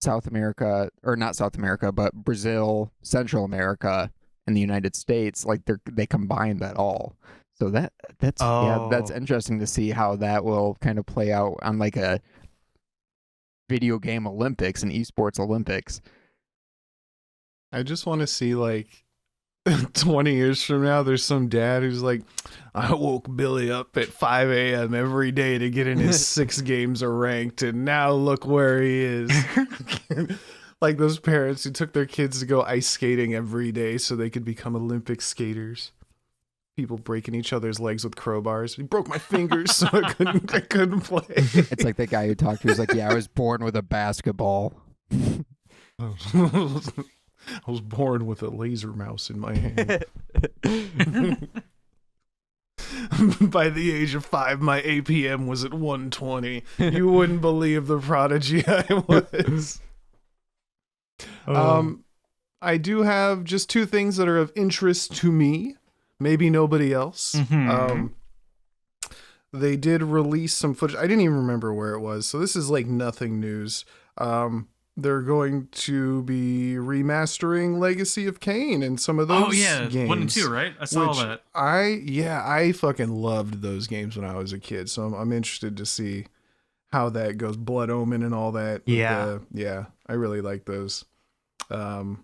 South America, or not South America, but Brazil, Central America, and the United States, like they combine that all. So that's Oh. interesting to see how that will kind of play out on like a video game Olympics and esports Olympics. I just want to see like 20 years from now, there's some dad who's like, I woke Billy up at 5 a.m. every day to get in his 6 games of ranked, and now look where he is. Like those parents who took their kids to go ice skating every day so they could become Olympic skaters. People breaking each other's legs with crowbars. He broke my fingers, so I couldn't play. It's like the guy who talked to was like, yeah, I was born with a basketball. I was born with a laser mouse in my hand. By the age of 5, my APM was at 120. You wouldn't believe the prodigy I was. I do have just 2 things that are of interest to me, maybe nobody else. Mhm. They did release some footage. I didn't even remember where it was, so this is like nothing news. They're going to be remastering Legacy of Kain and some of those games. 1 and 2, right? I saw which that. I fucking loved those games when I was a kid, so I'm interested to see how that goes. Blood Omen and all that. Yeah. I really like those. So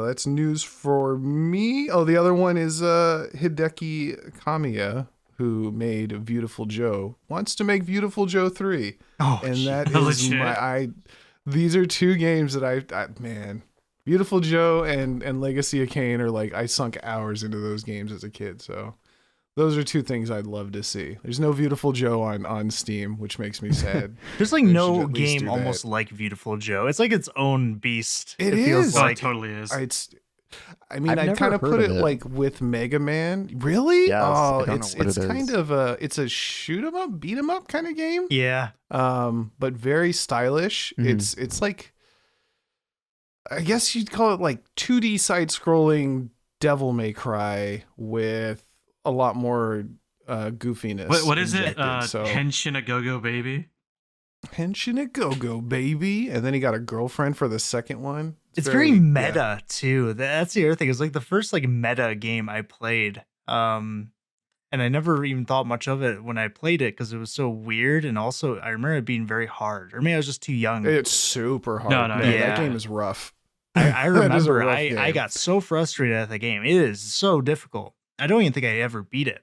that's news for me. Oh, the other one is Hideki Kamiya, who made Beautiful Joe, wants to make Beautiful Joe 3. Oh, And gee. that Holy is shit. these are 2 games that I man, Beautiful Joe and Legacy of Kain are like, I sunk hours into those games as a kid, so those are 2 things I'd love to see. There's no Beautiful Joe on Steam, which makes me sad. There's like They no should at least game do almost that. like Beautiful Joe. It's like its own beast. It feels is. Oh, like it totally is. I mean, I've I'd never kind of heard put of it it. like with Mega Man. Really? Yes, Oh, I don't know it's what it kind is. of it's a shoot 'em up, beat 'em up kind of game. yeah. But very stylish. Mhm. It's like, I guess you'd call it like 2D side scrolling Devil May Cry with a lot more goofiness. What is it? injected. So Henshin a Go-Go Baby? Henshin a Go-Go Baby, and then he got a girlfriend for the second one. It's very meta yeah. too. That's the other thing. It's like the first like meta game I played. And I never even thought much of it when I played it because it was so weird. And also I remember it being very hard. Or maybe I was just too young. It's super hard. No, man. yeah. That game is rough. I That is a remember rough I game. got so frustrated at the game. It is so difficult. I don't even think I ever beat it.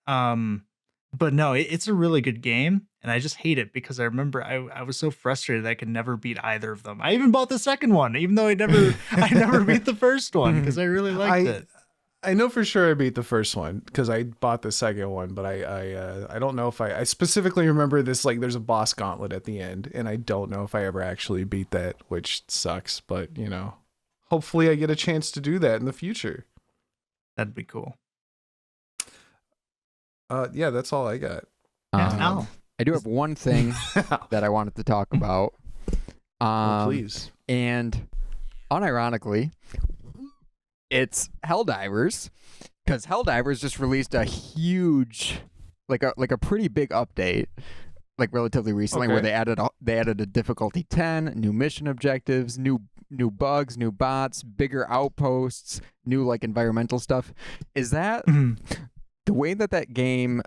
But no, it's a really good game, and I just hate it because I remember I was so frustrated that I could never beat either of them. I even bought the second one, even though I never beat the first one because I really liked it. I know for sure I beat the first one because I bought the second one, but I don't know if I specifically remember this, like there's a boss gauntlet at the end, and I don't know if I ever actually beat that, which sucks, but you know, hopefully I get a chance to do that in the future. That'd be cool. Yeah, that's all I got. Al. I do have one thing that I wanted to talk about. Please. And unironically, it's Helldivers, because Helldivers just released a huge, like a pretty big update, like relatively recently, where Okay. they added a difficulty 10, new mission objectives, new bugs, new bots, bigger outposts, new like environmental stuff. Is that the way that game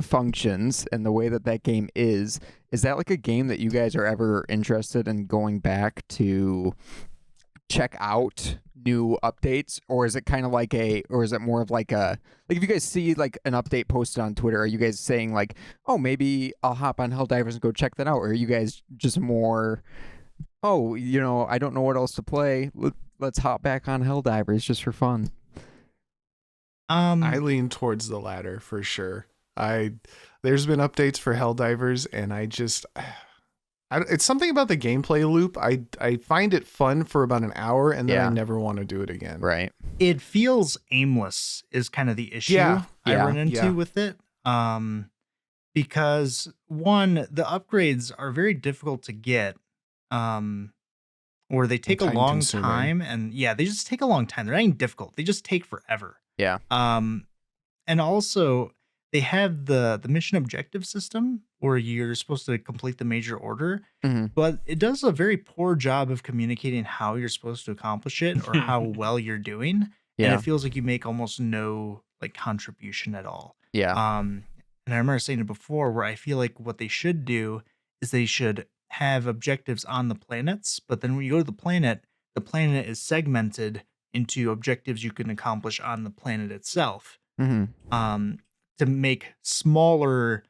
functions and the way that game is that like a game that you guys are ever interested in going back to check out new updates, or is it kind of like or is it more of like if you guys see like an update posted on Twitter, are you guys saying like, oh, maybe I'll hop on Helldivers and go check that out, or are you guys just more, oh, I don't know what else to play, let's hop back on Helldivers just for fun? I lean towards the latter for sure. There's been updates for Helldivers, and it's something about the gameplay loop. I find it fun for about an hour, and then I never want to do it again. Right. It feels aimless is kind of the issue I run into with it. Because one, the upgrades are very difficult to get. Or they take a long time, and they just take a long time. They're not even difficult. They just take forever. Yeah. And also they have the mission objective system where you're supposed to complete the major order, but it does a very poor job of communicating how you're supposed to accomplish it or how well you're doing. Yeah. And it feels like you make almost no like contribution at all. Yeah. And I remember saying it before where I feel like what they should do is they should have objectives on the planets, but then when you go to the planet is segmented into objectives you can accomplish on the planet itself. To make smaller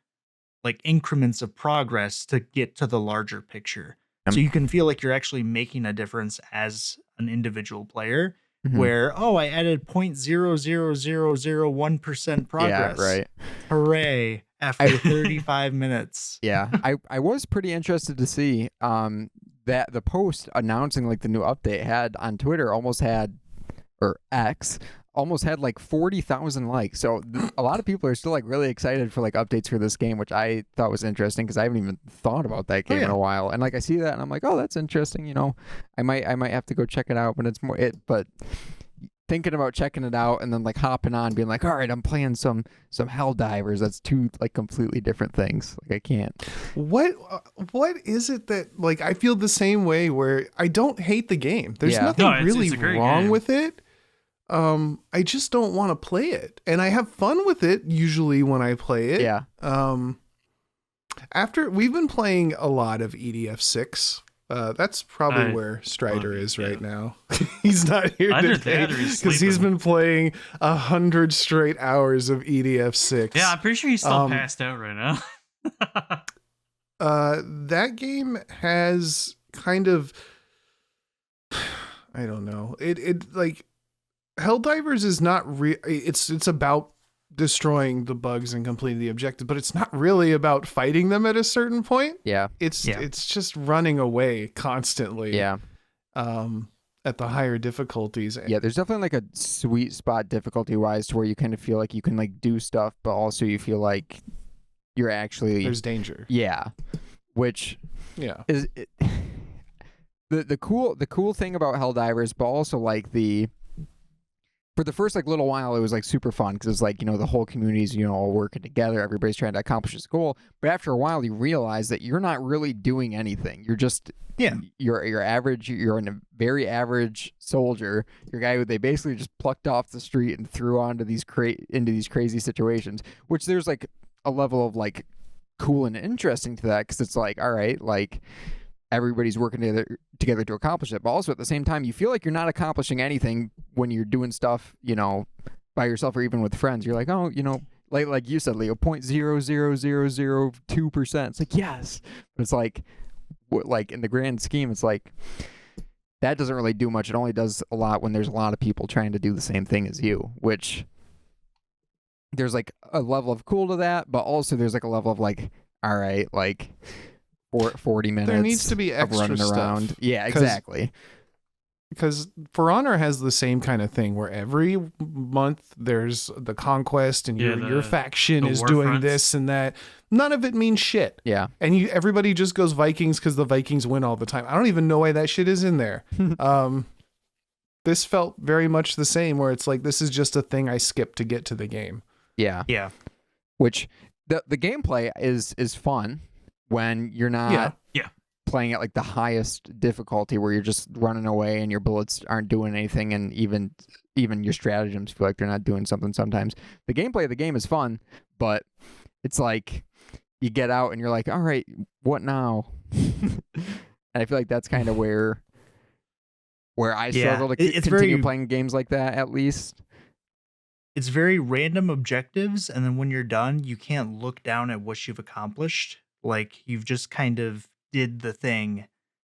like increments of progress to get to the larger picture. So you can feel like you're actually making a difference as an individual player where, I added 0.00001% progress. Yeah, right. Hooray. After 35 minutes. Yeah. I was pretty interested to see that the post announcing like the new update had on Twitter almost had like 40,000 likes. So a lot of people are still like really excited for like updates for this game, which I thought was interesting because I haven't even thought about that game in a while. And like I see that and I'm like, oh, that's interesting. I might have to go check it out, but but thinking about checking it out and then like hopping on being like, all right, I'm playing some Helldivers. That's two like completely different things. Like I can't. What is it that like I feel the same way where I don't hate the game. There's nothing really wrong with it. I just don't want to play it, and I have fun with it usually when I play it. Yeah. After we've been playing a lot of EDF6, that's probably where Strider is right now. He's not here today because he's been playing 100 straight hours of EDF6. Yeah, I'm pretty sure he's still passed out right now. That game has kind of, I don't know. It like. Helldivers is not it's about destroying the bugs and completing the objective, but it's not really about fighting them at a certain point. Yeah. It's just running away constantly. Yeah. At the higher difficulties. Yeah, there's definitely like a sweet spot difficulty wise to where you kind of feel like you can like do stuff, but also you feel like you're actually there's danger. Yeah. Which is the cool thing about Helldivers, but also like for the first like little while, it was like super fun because it's like, the whole community's, all working together. Everybody's trying to accomplish this goal. But after a while, you realize that you're not really doing anything. You're just, you're average. You're a very average soldier. You're a guy who they basically just plucked off the street and threw onto these crazy situations, which there's like a level of like cool and interesting to that because it's like, all right, like everybody's working together to accomplish it. But also at the same time, you feel like you're not accomplishing anything when you're doing stuff, by yourself or even with friends. You're like, oh, like you said, Leo, 0.00002%. It's like, yes. But it's like in the grand scheme, it's like that doesn't really do much. It only does a lot when there's a lot of people trying to do the same thing as you, which there's like a level of cool to that, but also there's like a level of like, all right, like 40 minutes. There needs to be extra running around. Stuff. Yeah, exactly. Because For Honor has the same kind of thing where every month there's the conquest and your faction is doing fronts. This and that. None of it means shit. Yeah. And everybody just goes Vikings because the Vikings win all the time. I don't even know why that shit is in there. This felt very much the same where it's like, this is just a thing I skipped to get to the game. Yeah. Yeah. Which the gameplay is fun when you're not playing at like the highest difficulty where you're just running away and your bullets aren't doing anything, and even your stratagems feel like they're not doing something sometimes. The gameplay of the game is fun, but it's like you get out and you're like, all right, what now? And I feel like that's kind of where where I Yeah, struggle to it's continue very- playing games like that. At least, It's very random objectives, and then when you're done, you can't look down at what you've accomplished. Like you've just kind of did the thing.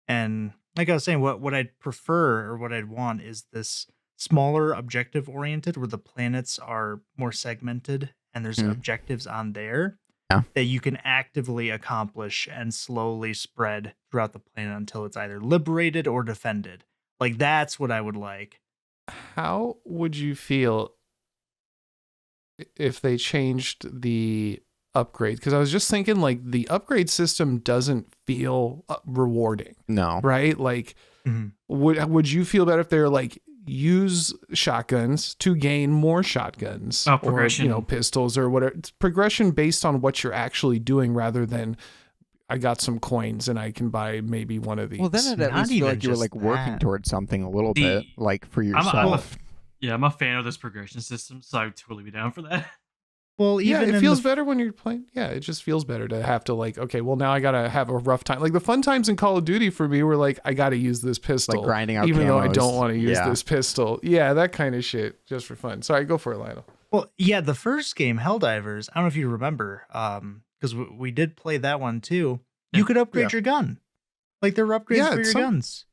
And like I was saying, what I'd prefer or what I'd want is this smaller objective oriented where the planets are more segmented and there's Mm. objectives on there Yeah. that you can actively accomplish and slowly spread throughout the planet until it's either liberated or defended. Like that's what I would like. How would you feel if they changed the upgrade? Because I was just thinking, like, the upgrade system doesn't feel rewarding, no. right? Like, Mhm. would you feel better if they're like, use shotguns to gain more shotguns, or progression. pistols or whatever? It's progression based on what you're actually doing, rather than I got some coins and I can buy maybe one of these. Well, then it at Not least feel even like you were just like working that. towards something a little The- bit, like for I'm yourself. I'm a fan of this progression system, so I would totally be down for that. Well, Yeah, even it in feels the better when you're playing. Yeah, it just feels better to have to, like, okay, well, now I gotta have a rough time. Like the fun times in Call of Duty for me were like, I gotta use this pistol, Like grinding out even though I camos. don't want to use Yeah. this pistol. Yeah, that kind of shit, just for fun. Sorry, go for it, Lionel. Well, yeah, the first game, Helldivers, I don't know if you remember, because we did play that one too. You Yeah. could upgrade Yeah. your gun. Like there were upgrades Yeah, for your guns.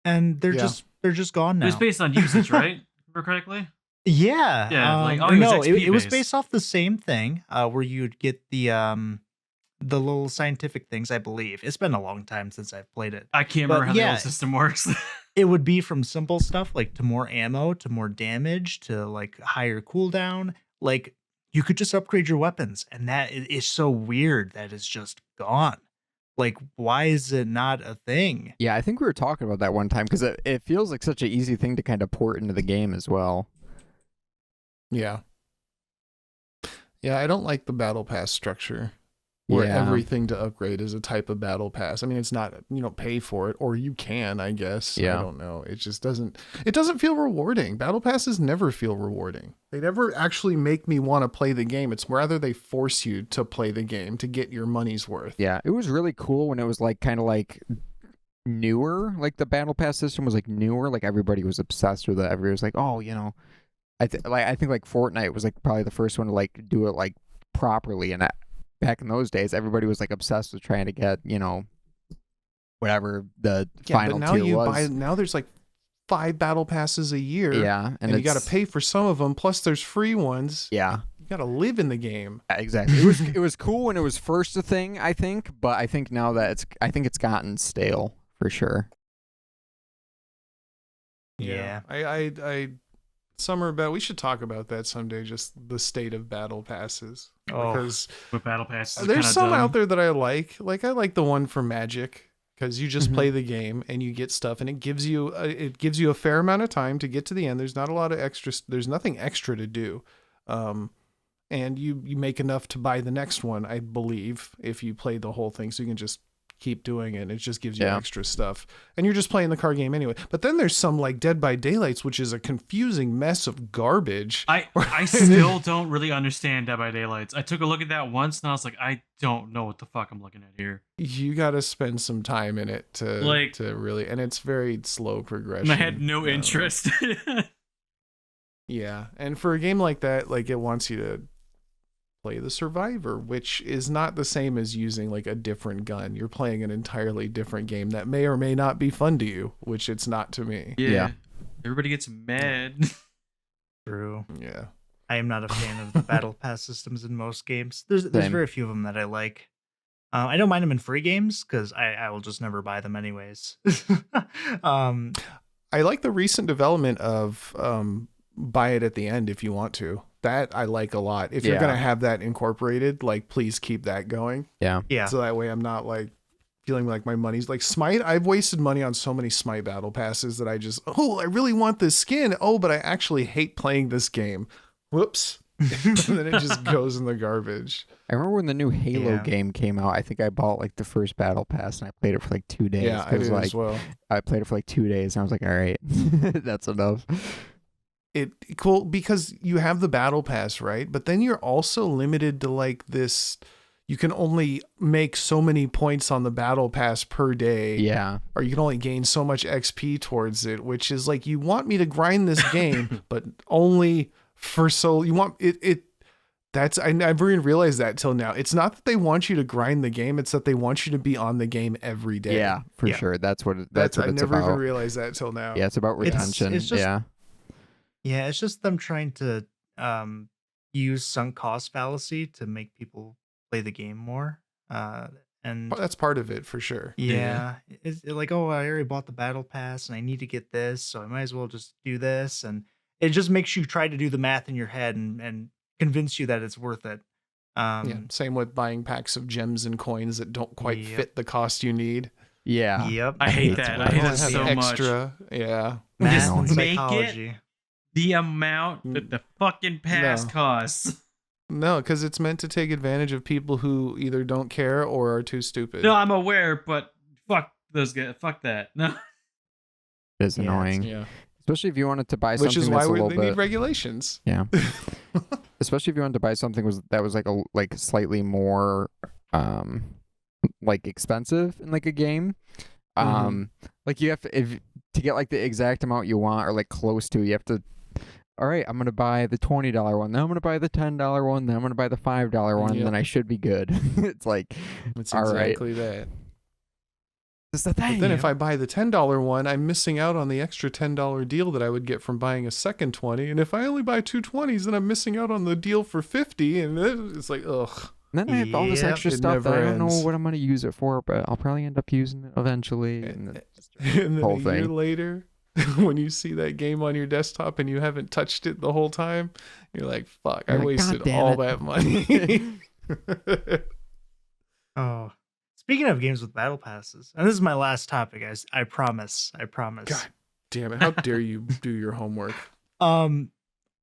And they're Yeah. just gone It now. was based on usage, right? Remember correctly? Yeah. Yeah, like, or it was no, XP it was based. based off the same thing, where you'd get the little scientific things, I believe. It's been a long time since I've played it. I can't But remember how the yeah. old system works. It would be from simple stuff like to more ammo, to more damage, to like higher cooldown. Like you could just upgrade your weapons, and that is so weird that it's just gone. Like, why is it not a thing? Yeah, I think we were talking about that one time because it feels like such an easy thing to kind of port into the game as well. Yeah. Yeah, I don't like the battle pass structure where Yeah. everything to upgrade is a type of battle pass. I mean, it's not, pay for it, or you can, I guess. Yeah. I don't know. It just doesn't feel rewarding. Battle passes never feel rewarding. They never actually make me want to play the game. It's rather they force you to play the game to get your money's worth. Yeah, it was really cool when it was like kind of like newer, like the battle pass system was like newer, like everybody was obsessed with it. Everybody was like, "Oh, I think like Fortnite was like probably the first one to like do it like properly." And back in those days, everybody was like obsessed with trying to get, whatever the final but now tier was. now there's like 5 battle passes a year. Yeah, And you got to it's- pay for some of them, plus there's free ones. Yeah, You got to live in the game. exactly. It was cool when it was first a thing, I think, but I think now that it's gotten stale for sure. Yeah. I summer about, we should talk about that someday, just the state of battle passes. Oh. Because With battle passes, there's some out there that I like. Like I like the one for Magic, because you just Mhm. play the game and you get stuff, and it gives you a fair amount of time to get to the end. There's not a lot of extra. There's nothing extra to do, and you make enough to buy the next one, I believe, if you play the whole thing. So you can just keep doing it. And it just gives you Yeah. extra stuff, and you're just playing the card game anyway. But then there's some like Dead by Daylights, which is a confusing mess of garbage. I still don't really understand Dead by Daylights. I took a look at that once and I was like, I don't know what the fuck I'm looking at here. You got to spend some time in it to really, and it's very slow progression. And I had no interest. Yeah, and for a game like that, like it wants you to play the survivor, which is not the same as using like a different gun. You're playing an entirely different game that may or may not be fun to you, which it's not to me. Yeah. Everybody gets mad. True. Yeah. I am not a fan of the battle pass systems in most games. There's Same. very few of them that I like. I don't mind them in free games because I will just never buy them anyways. I like the recent development of buy it at the end if you want to. That I like a lot. If you're Yeah. going to have that incorporated, like please keep that going. Yeah. Yeah. So that way I'm not like feeling like my money's like Smite. I've wasted money on so many Smite battle passes that I really want this skin. Oh, but I actually hate playing this game. Whoops. And then it just goes in the garbage. I remember when the new Halo Yeah. game came out. I think I bought like the first battle pass and I played it for like 2 days. Yeah, I did like as well. I played it for like 2 days and I was like, all right, that's enough. It cool because you have the battle pass, right? But then you're also limited to like this, you can only make so many points on the battle pass per day. Yeah. Or you can only gain so much XP towards it, which is like, you want me to grind this game, but only for you want it. I never even realized that till now. It's not that they want you to grind the game, it's that they want you to be on the game every day. Yeah, for sure. That's what it's I never about. even realized that till now. Yeah, it's about retention. It's just, yeah. Yeah, it's just them trying to use sunk cost fallacy to make people play the game more. And That's part of it for sure. yeah, it's like, oh, I already bought the battle pass and I need to get this, so I might as well just do this. And it just makes you try to do the math in your head and convince you that it's worth it. Yeah, same with buying packs of gems and coins that don't quite fit the cost you need. Yeah. Yep. I hate that. I hate that Have so much. extra. Yeah. Math and Just make psychology. it the amount that the fucking pass No. costs. No, because it's meant to take advantage of people who either don't care or are too stupid. No, I'm aware, but fuck those guys. Fuck that. No. It is annoying. Yeah. Especially if you wanted to buy something Which is that's why a little they bit... need regulations. Yeah. Especially if you wanted to buy something that was like slightly more like expensive in like a game. Like you have to get like the exact amount you want or like close to, you have to, all right, I'm gonna buy the $20 one, then I'm gonna buy the $10 one, then I'm gonna buy the $5 one, and then I should be good. It's like, It's all right. exactly that. That's the thing. But then if I buy the $10 one, I'm missing out on the extra $10 deal that I would get from buying a second 20. And if I only buy two 20s, then I'm missing out on the deal for 50. And it's like, ugh. And then I have all this Yep. extra It stuff that I never don't know ends. what I'm gonna use it for, but I'll probably end up using it eventually. And And then whole a year thing. later, when you see that game on your desktop and you haven't touched it the whole time, you're like, fuck, I You're like, wasted "God damn all it." that money. Oh, speaking of games with battle passes, and this is my last topic, guys. I promise. God damn it. How dare you do your homework?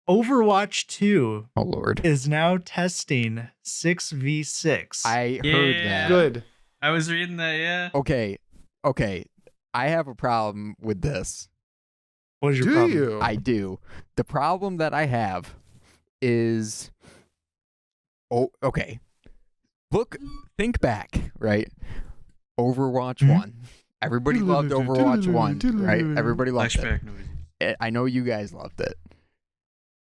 Overwatch 2 oh Lord. is now testing 6v6. I heard Yeah. that. Good. I was reading that, yeah. Okay. I have a problem with this. What is your Do problem? you? I do. The problem that I have is, okay. Think back, right? Overwatch 1. Everybody loved Overwatch 1, right? Everybody loved it. Flashback noises. I know you guys loved it.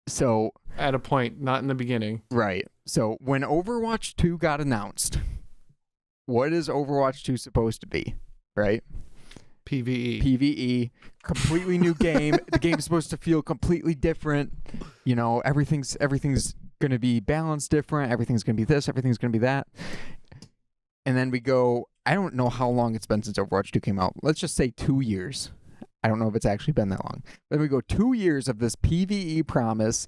So, At a point, not in the beginning. right. So, when Overwatch 2 got announced, what is Overwatch 2 supposed to be, right? PvE. PvE, completely new game. The game's supposed to feel completely different. You know, everything's going to be balanced different. Everything's going to be this, everything's going to be that. And then we go, I don't know how long it's been since Overwatch 2 came out. Let's just say 2 years. I don't know if it's actually been that long. Then we go 2 years of this PvE promise,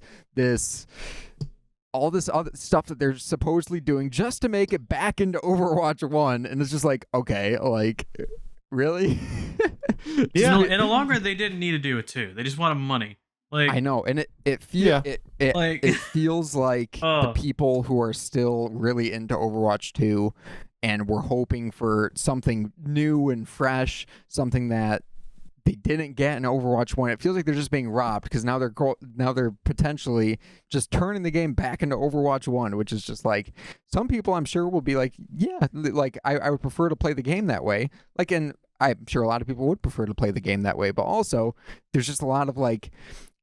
all this other stuff that they're supposedly doing just to make it back into Overwatch 1. And it's just like, okay, like, really? Yeah. In the long run, they didn't need to do it too. They just wanted money. Like, I know, and it feels like the people who are still really into Overwatch 2 and were hoping for something new and fresh, something that they didn't get in Overwatch 1. It feels like they're just being robbed because now they're potentially just turning the game back into Overwatch 1, which is just like, some people I'm sure will be like, yeah, like I would prefer to play the game that way. Like, and I'm sure a lot of people would prefer to play the game that way, but also there's just a lot of like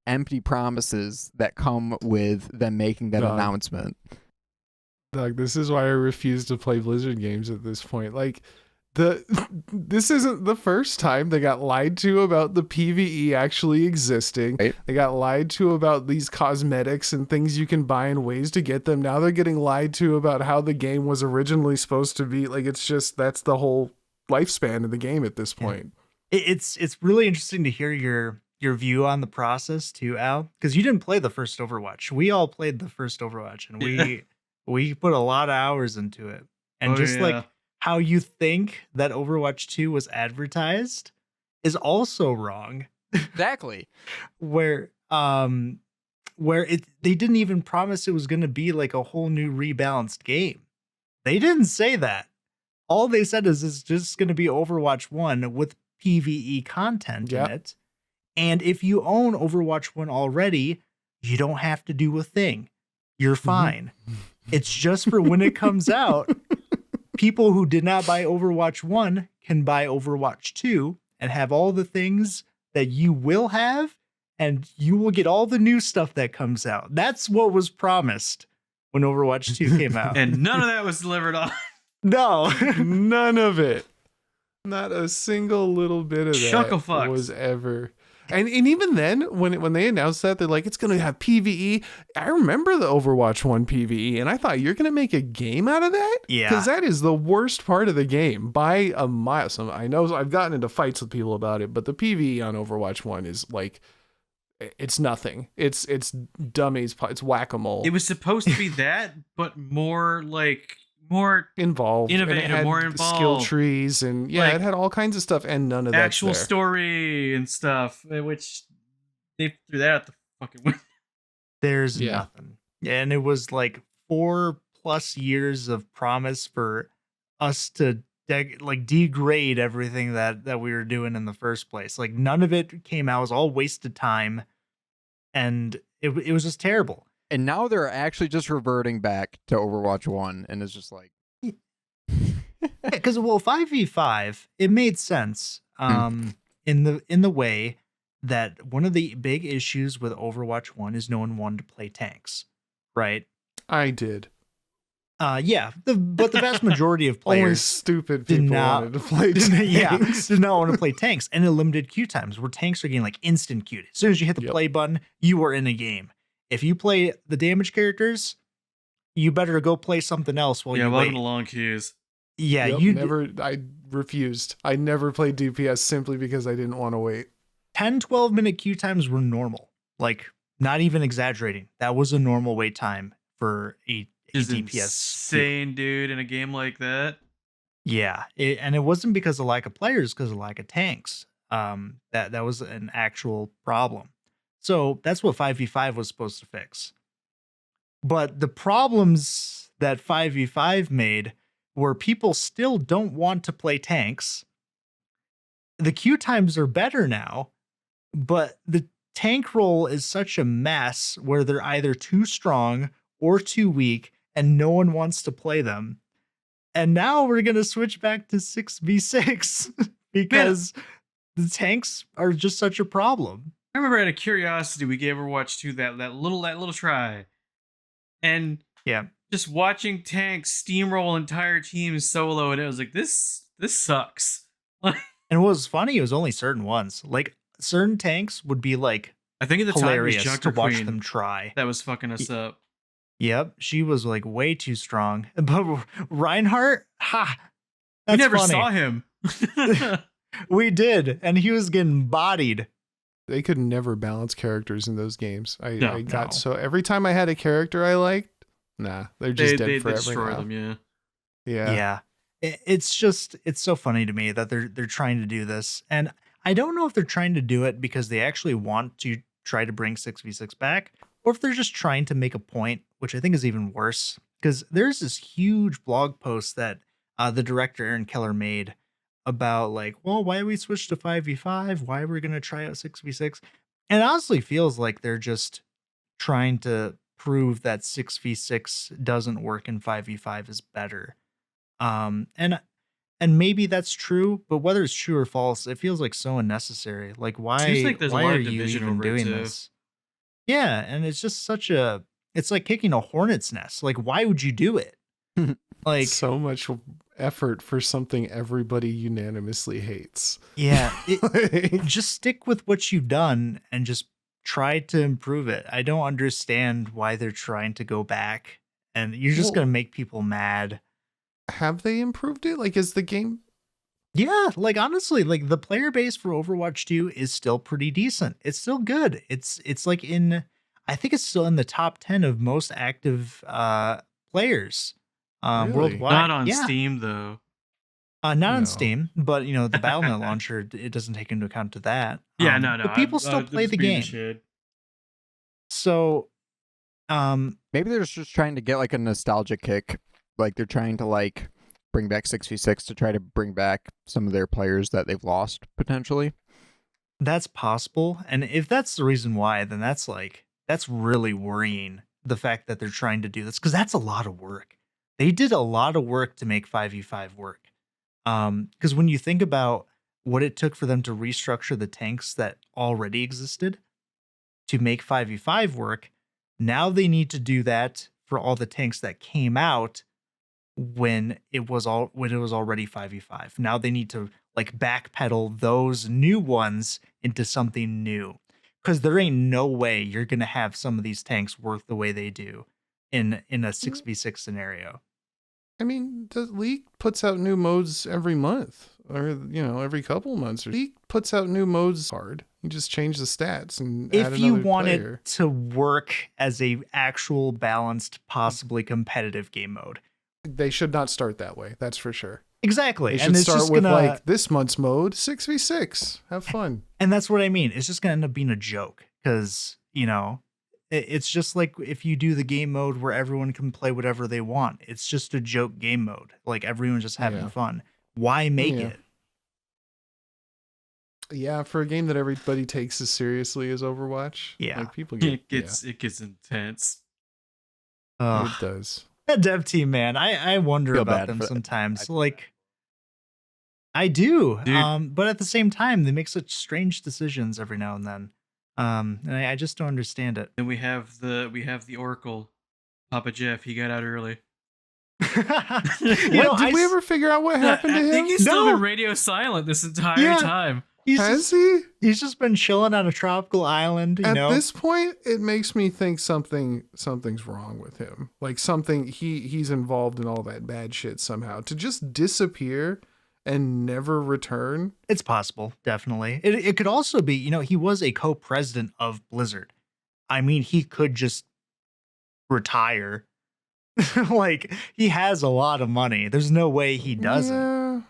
empty promises that come with them making that announcement. Like, this is why I refuse to play Blizzard games at this point. Like, this isn't the first time they got lied to about the PvE actually existing. Right. They got lied to about these cosmetics and things you can buy and ways to get them. Now they're getting lied to about how the game was originally supposed to be. Like, it's just, that's the whole lifespan of the game at this point. It's really interesting to hear your view on the process too, Al, because you didn't play the first Overwatch. We all played the first Overwatch, and we put a lot of hours into it. And like how you think that Overwatch 2 was advertised is also wrong. Exactly. Where they didn't even promise it was going to be like a whole new rebalanced game. They didn't say that. All they said is it's just going to be Overwatch 1 with PvE content in it. And if you own Overwatch 1 already, you don't have to do a thing. You're fine. It's just for when it comes out. People who did not buy Overwatch 1 can buy Overwatch 2 and have all the things that you will have, and you will get all the new stuff that comes out. That's what was promised when Overwatch 2 came out. And none of that was delivered on. No. None of it. Not a single little bit of that Chucklefucks. was ever. And even then, when they announced that, they're like, it's going to have PvE. I remember the Overwatch 1 PvE, and I thought, you're going to make a game out of that? Yeah. Because that is the worst part of the game by a mile. So I know I've gotten into fights with people about it, but the PvE on Overwatch 1 is like, it's nothing. It's dummies. It's whack-a-mole. It was supposed to be that, but more Involved, innovative, and it had more involved. skill trees, and Like, it had all kinds of stuff, and none of that actual story and stuff, which they threw that out the fucking window. There's Yeah. nothing. And it was like 4+ years of promise for us to degrade everything that we were doing in the first place. Like, none of it came out. It was all wasted time. And it was just terrible. And now they're actually just reverting back to Overwatch 1, and it's just like, Because 5v5, it made sense in the way that one of the big issues with Overwatch 1 is no one wanted to play tanks, right? I did. Yeah, but the vast majority of Only players stupid did people not- wanted to play yeah, tanks. did not want to play tanks, and it limited queue times where tanks are getting like instant queued. As soon as you hit the Yep. play button, you are in a game. If you play the damage characters, you better go play something else while Yeah, you welcome wait. to long queues. Yeah, Yep, I refused. I never played DPS simply because I didn't want to wait. 10-12 minute queue times were normal. Like, not even exaggerating. That was a normal wait time for a Is DPS queue. insane, dude, in a game like that. Yeah, and it wasn't because of lack of players, because of lack of tanks. That was an actual problem. So that's what 5v5 was supposed to fix. But the problems that 5v5 made were people still don't want to play tanks. The queue times are better now, but the tank role is such a mess where they're either too strong or too weak, and no one wants to play them. And now we're going to switch back to 6v6 because the tanks are just such a problem. I remember out of curiosity, we gave Overwatch 2 that little try. And Yeah. just watching tanks steamroll entire teams solo, and it was like, this sucks. And what was funny, it was only certain ones. Like, certain tanks would be like I think at the time it was hilarious Junker to watch Queen them try. that was fucking us up. Yep, she was like way too strong. But Reinhardt, ha! We That's never funny. saw him. We did, and he was getting bodied. They could never balance characters in those games. I got No. so every time I had a character I liked, nah, they're just dead they forever destroy now. them, yeah. Yeah. It's so funny to me that they're trying to do this. And I don't know if they're trying to do it because they actually want to try to bring 6v6 back, or if they're just trying to make a point, which I think is even worse. Because there's this huge blog post that the director Aaron Keller made about like, well, why we switched to 5v5? Why we're going to try out 6v6? And it honestly feels like they're just trying to prove that 6v6 doesn't work and 5v5 is better. And maybe that's true, but whether it's true or false, it feels like so unnecessary. Like, why? Seems like there's a why lot are of you division even over it, doing too. this? Yeah, and it's just it's like kicking a hornet's nest. Like, why would you do it? Like, So much effort for something everybody unanimously hates. yeah, just stick with what you've done and just try to improve it. I don't understand why they're trying to go back, and you're just Well- gonna make people mad. Have they improved it? Like, is the game? Yeah, like honestly, like the player base for Overwatch 2 is still pretty decent. It's still good. It's like I think it's still in the top 10 of most active players Really? worldwide. Not on Yeah. Steam, though. Not No. on Steam, but the Battle.net launcher, it doesn't take into account to that. Yeah, no. But people still play the game. So, maybe they're just trying to get like a nostalgia kick. Like they're trying to like bring back 6v6 to try to bring back some of their players that they've lost potentially. that's possible. And if that's the reason why, then that's really worrying the fact that they're trying to do this, because that's a lot of work. They did a lot of work to make 5v5 work. Because when you think about what it took for them to restructure the tanks that already existed to make 5v5 work, now they need to do that for all the tanks that came out when it was already 5v5. Now they need to like backpedal those new ones into something new, because there ain't no way you're gonna have some of these tanks work the way they do in a 6v6 scenario. I mean, the League puts out new modes every month, or every couple months. League puts out new modes hard. You just change the stats and add If you another want player. it to work as a actual balanced, possibly competitive game mode. They should not start that way. That's for sure. Exactly. They should And it's start just with gonna, like this month's mode 6v6. Have fun. and that's what I mean. It's just gonna end up being a joke, because it's just like if you do the game mode where everyone can play whatever they want. It's just a joke game mode. Like everyone's just having Yeah. fun. Why make Yeah. it? Yeah, for a game that everybody takes as seriously as Overwatch. Yeah. Like people get It gets intense. Ugh. it does. That dev team, man, I wonder Feel about bad them for- sometimes. I do. Dude. But at the same time, they make such strange decisions every now and then. And I just don't understand it. Then we have the Oracle, Papa Jeff. He got out early. Did we ever figure out what happened to I him? think he's still No. been radio silent this entire Yeah. time. Has he? He's just been chilling on a tropical island, you At know. this point, it makes me think something's wrong with him. Like he's involved in all that bad shit somehow. To just disappear and never return. It's possible, definitely. It could also be, he was a co-president of Blizzard. I mean, he could just retire. Like, he has a lot of money. There's no way he doesn't. Yeah.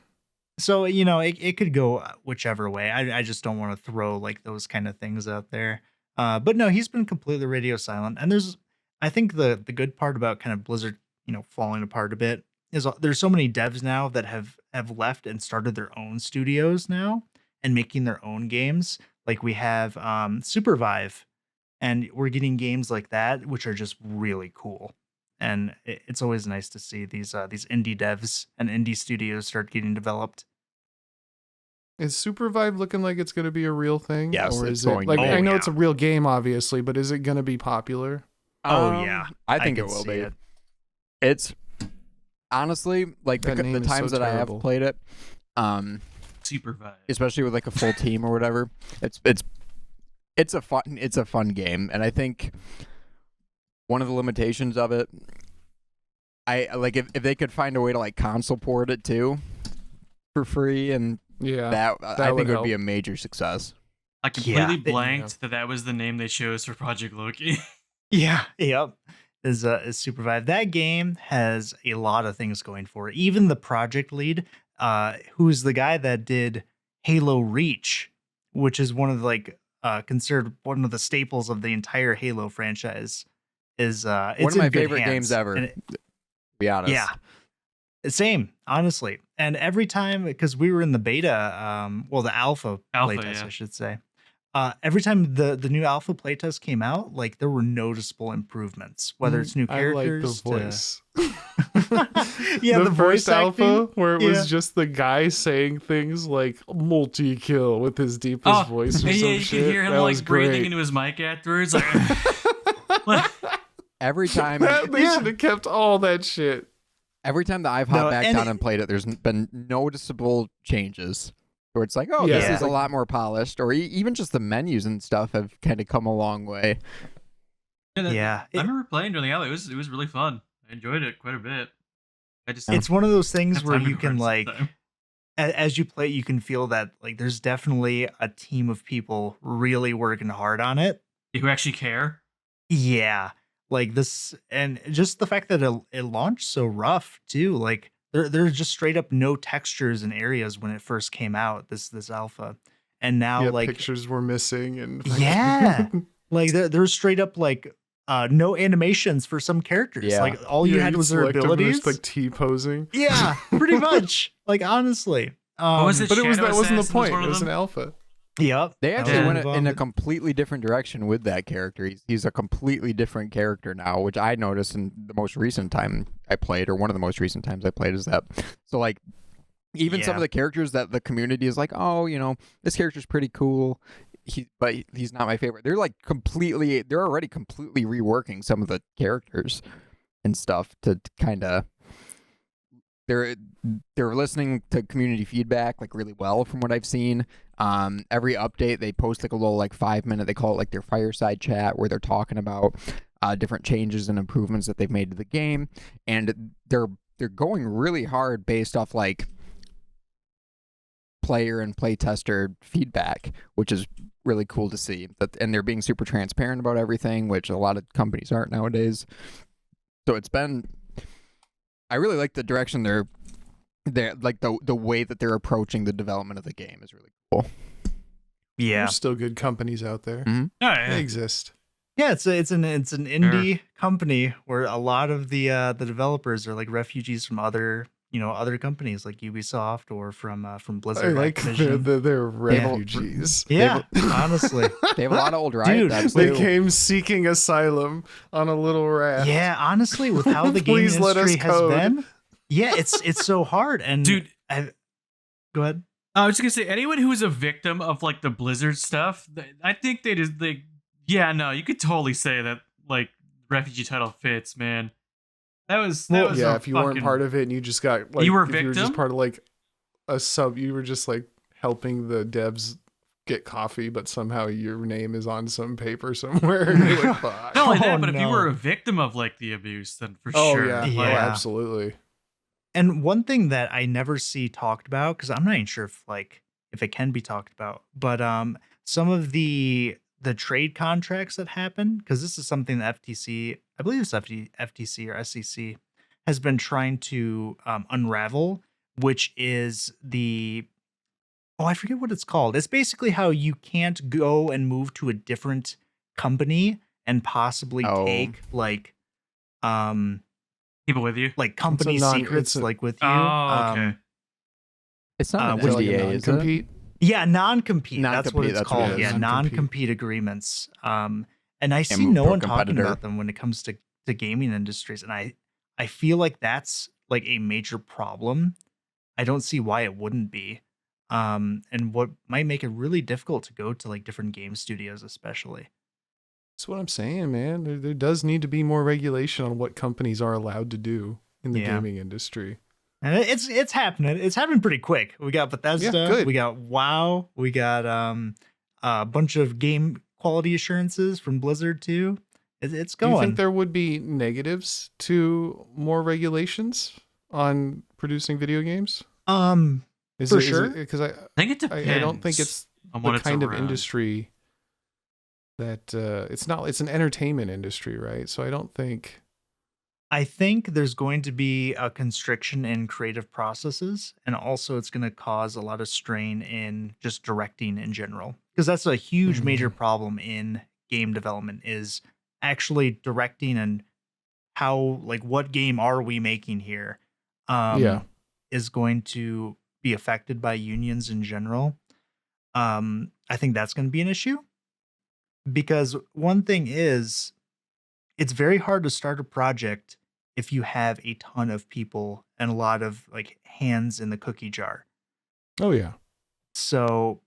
So, it could go whichever way. I just don't want to throw like those kind of things out there. But no, he's been completely radio silent. And I think the good part about kind of Blizzard, falling apart a bit is there's so many devs now that have left and started their own studios now and making their own games. Like we have Supervive, and we're getting games like that, which are just really cool. And it's always nice to see these indie devs and indie studios start getting developed. Is Supervive looking like it's going to be a real thing? Yes, or it's is it going like to be. I know Oh, it's a real game, obviously, but is it going to be popular? Yeah, I think can it will see be. it. It's honestly like That the name is times so that I have terrible. played it, Supervise. especially with like a full team or whatever. It's a fun game, and I think one of the limitations of it, I like if they could find a way to like console port it too for free, and Yeah. I think would it would be help. a major success. I completely Yeah. blanked that was the name they chose for Project Loki. Yeah, yep. Is Supervive. That game has a lot of things going for it. Even the project lead, who's the guy that did Halo Reach, which is one of considered one of the staples of the entire Halo franchise, is it's One of my in good favorite hands. games ever. And To be honest. yeah. Same, honestly. And every time, because we were in the beta, the alpha playtest, yeah. I should say. Every time the new alpha playtest came out, like there were noticeable improvements, whether it's new characters. I like the voice. Yeah, the voice first alpha acting. where it Yeah. was just the guy saying things like multi-kill with his deepest voice or yeah, some you shit. could hear him That like was breathing great. into his mic afterwards. Like, Every time, They should have kept all that shit. every time that I've hopped No, back and down and played it, there's been noticeable changes. Where it's like, oh, Yeah. this is a Like- lot more polished, or even just the menus and stuff have kind of come a long way. Yeah, I remember playing during the alley. It was really fun. I enjoyed it quite a bit. I just it's one of those things have where time to you can record like, sometime. as you play, you can feel that like there's definitely a team of people really working hard on it. Who actually care. Yeah, like this, and just the fact that it launched so rough too. Like there's just straight up no textures in areas when it first came out. This alpha, and now Yeah, like pictures were missing and yeah, like there's straight up like no animations for some characters. Yeah. Like all you Yeah, had you'd was their select them and abilities. just, like T-posing. Yeah, pretty much. Like honestly, What was it? But that wasn't the Shadow Assassins was point. one It of was an them? alpha. Yep. They that actually was went in a involved. completely different direction with that character. He's a completely different character now, which I noticed in the most recent time I played, or one of the most recent times I played, is that. So like, even some Yeah. of the characters that the community is like, oh, this character's pretty cool, but he's not my favorite. They're already completely reworking some of the characters and stuff to kind of. They're listening to community feedback like really well from what I've seen. Every update they post like a little like 5 minute, they call it like their fireside chat, where they're talking about different changes and improvements that they've made to the game, and they're going really hard based off like player and playtester feedback, which is really cool to see. And they're being super transparent about everything, which a lot of companies aren't nowadays. So I really like the direction they're like the way that they're approaching the development of the game is really cool. Yeah. There's still good companies out there. Mhm. Oh, yeah. They exist. Yeah, it's an indie company where a lot of the developers are like refugees from other companies like Ubisoft or from Blizzard. I like Activision. they're refugees. Yeah, honestly. They have a lot of old Riot Dude, devs They too. came seeking asylum on a little raft. Yeah, honestly, with how the game Please let us industry has code. been, yeah, it's so hard. And Dude, go ahead. I was just gonna say, anyone who is a victim of like the Blizzard stuff, I think they just yeah, no, you could totally say that like refugee title fits, man. That was Yeah, a if you weren't fucking- part of it and you just got like You were a if you were just victim? part of like a sub, you were just like helping the devs get coffee, but somehow your name is on some paper somewhere. And you're like, fuck. Not only Oh, that, but if you no. were a victim of like the abuse, then for Oh sure. yeah. like, Oh, Yeah. absolutely. And one thing that I never see talked about, because I'm not even sure if it can be talked about, but some of the trade contracts that happen, because this is something that FTC, I believe it's FTC or SEC, has been trying to unravel, which is I forget what it's called. It's basically how you can't go and move to a different company and possibly Oh. take like people with you. company secrets it's a- like with you. Oh, okay. It's not which- an NDA, is it? non-compete. Yeah, non-compete. That's what Non-compete, it's that's what it called. is. Yeah, Non-compete. non-compete agreements. And I see And no pro one talking competitor. about them when it comes to gaming industries, and I feel like that's like a major problem. I don't see why it wouldn't be. And what might make it really difficult to go to like different game studios, especially. That's what I'm saying, man. There does need to be more regulation on what companies are allowed to do in the Yeah. gaming industry. And it's happening. It's happening pretty quick. We got Bethesda. good. We got WoW. We got a bunch of game quality assurances from Blizzard too. It's Do going. you think there would be negatives to more regulations on producing video games? For sure. Because I think it depends. I don't think it's on the what it's kind of around. industry that it's not. It's an entertainment industry, right? So I don't think. I think there's going to be a constriction in creative processes, and also it's going to cause a lot of strain in just directing in general, because that's a huge major problem in game development is actually directing and how like what game are we making here is going to be affected by unions in general. I think that's going to be an issue, because one thing is it's very hard to start a project if you have a ton of people and a lot of like hands in the cookie jar. Oh yeah. So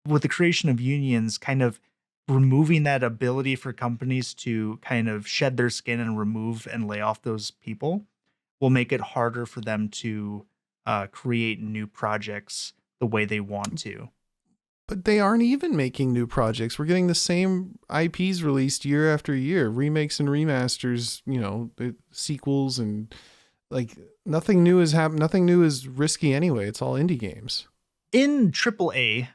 with the creation of unions, kind of removing that ability for companies to kind of shed their skin and remove and lay off those people will make it harder for them to create new projects the way they want to. But they aren't even making new projects. We're getting the same IPs released year after year, remakes and remasters, the sequels, and like nothing new is Nothing new is risky anyway. It's all indie games. In AAA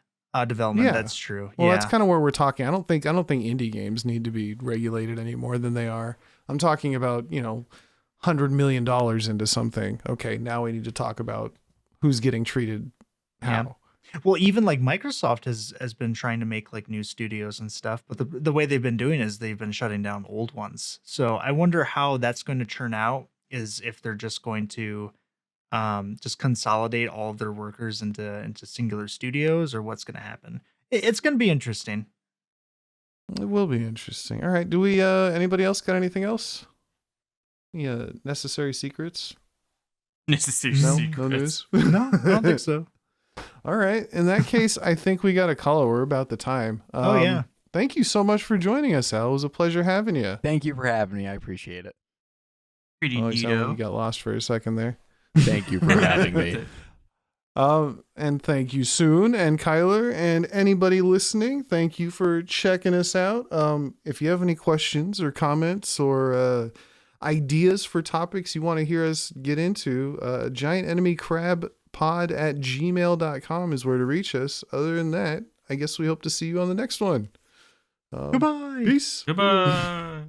development, Yeah. that's true. Well, yeah. that's kind of where we're talking. I don't think indie games need to be regulated any more than they are. I'm talking about, $100 million into something. Okay, now we need to talk about who's getting treated how. Well, even like Microsoft has been trying to make like new studios and stuff, but the way they've been doing is they've been shutting down old ones. So I wonder how that's going to turn out, is if they're just going to just consolidate all of their workers into singular studios, or what's going to happen. It's going to be interesting. It will be interesting. All right. Do we? Anybody else got anything else? Yeah. Necessary secrets? Necessary No. secrets. No news. No, I don't think so. All right. In that case, I think we got a call. We're about the time. Oh, yeah. Thank you so much for joining us, Al. It was a pleasure having you. Thank you for having me. I appreciate it. Pretty Oh, it sounded like you neato. got lost for a second there. Thank you for having me. And thank you, Soon and Kyler and anybody listening. Thank you for checking us out. If you have any questions or comments or ideas for topics you want to hear us get into, giantenemycrabpod@gmail.com is where to reach us. Other than that, I guess we hope to see you on the next one. Goodbye. Peace. Goodbye.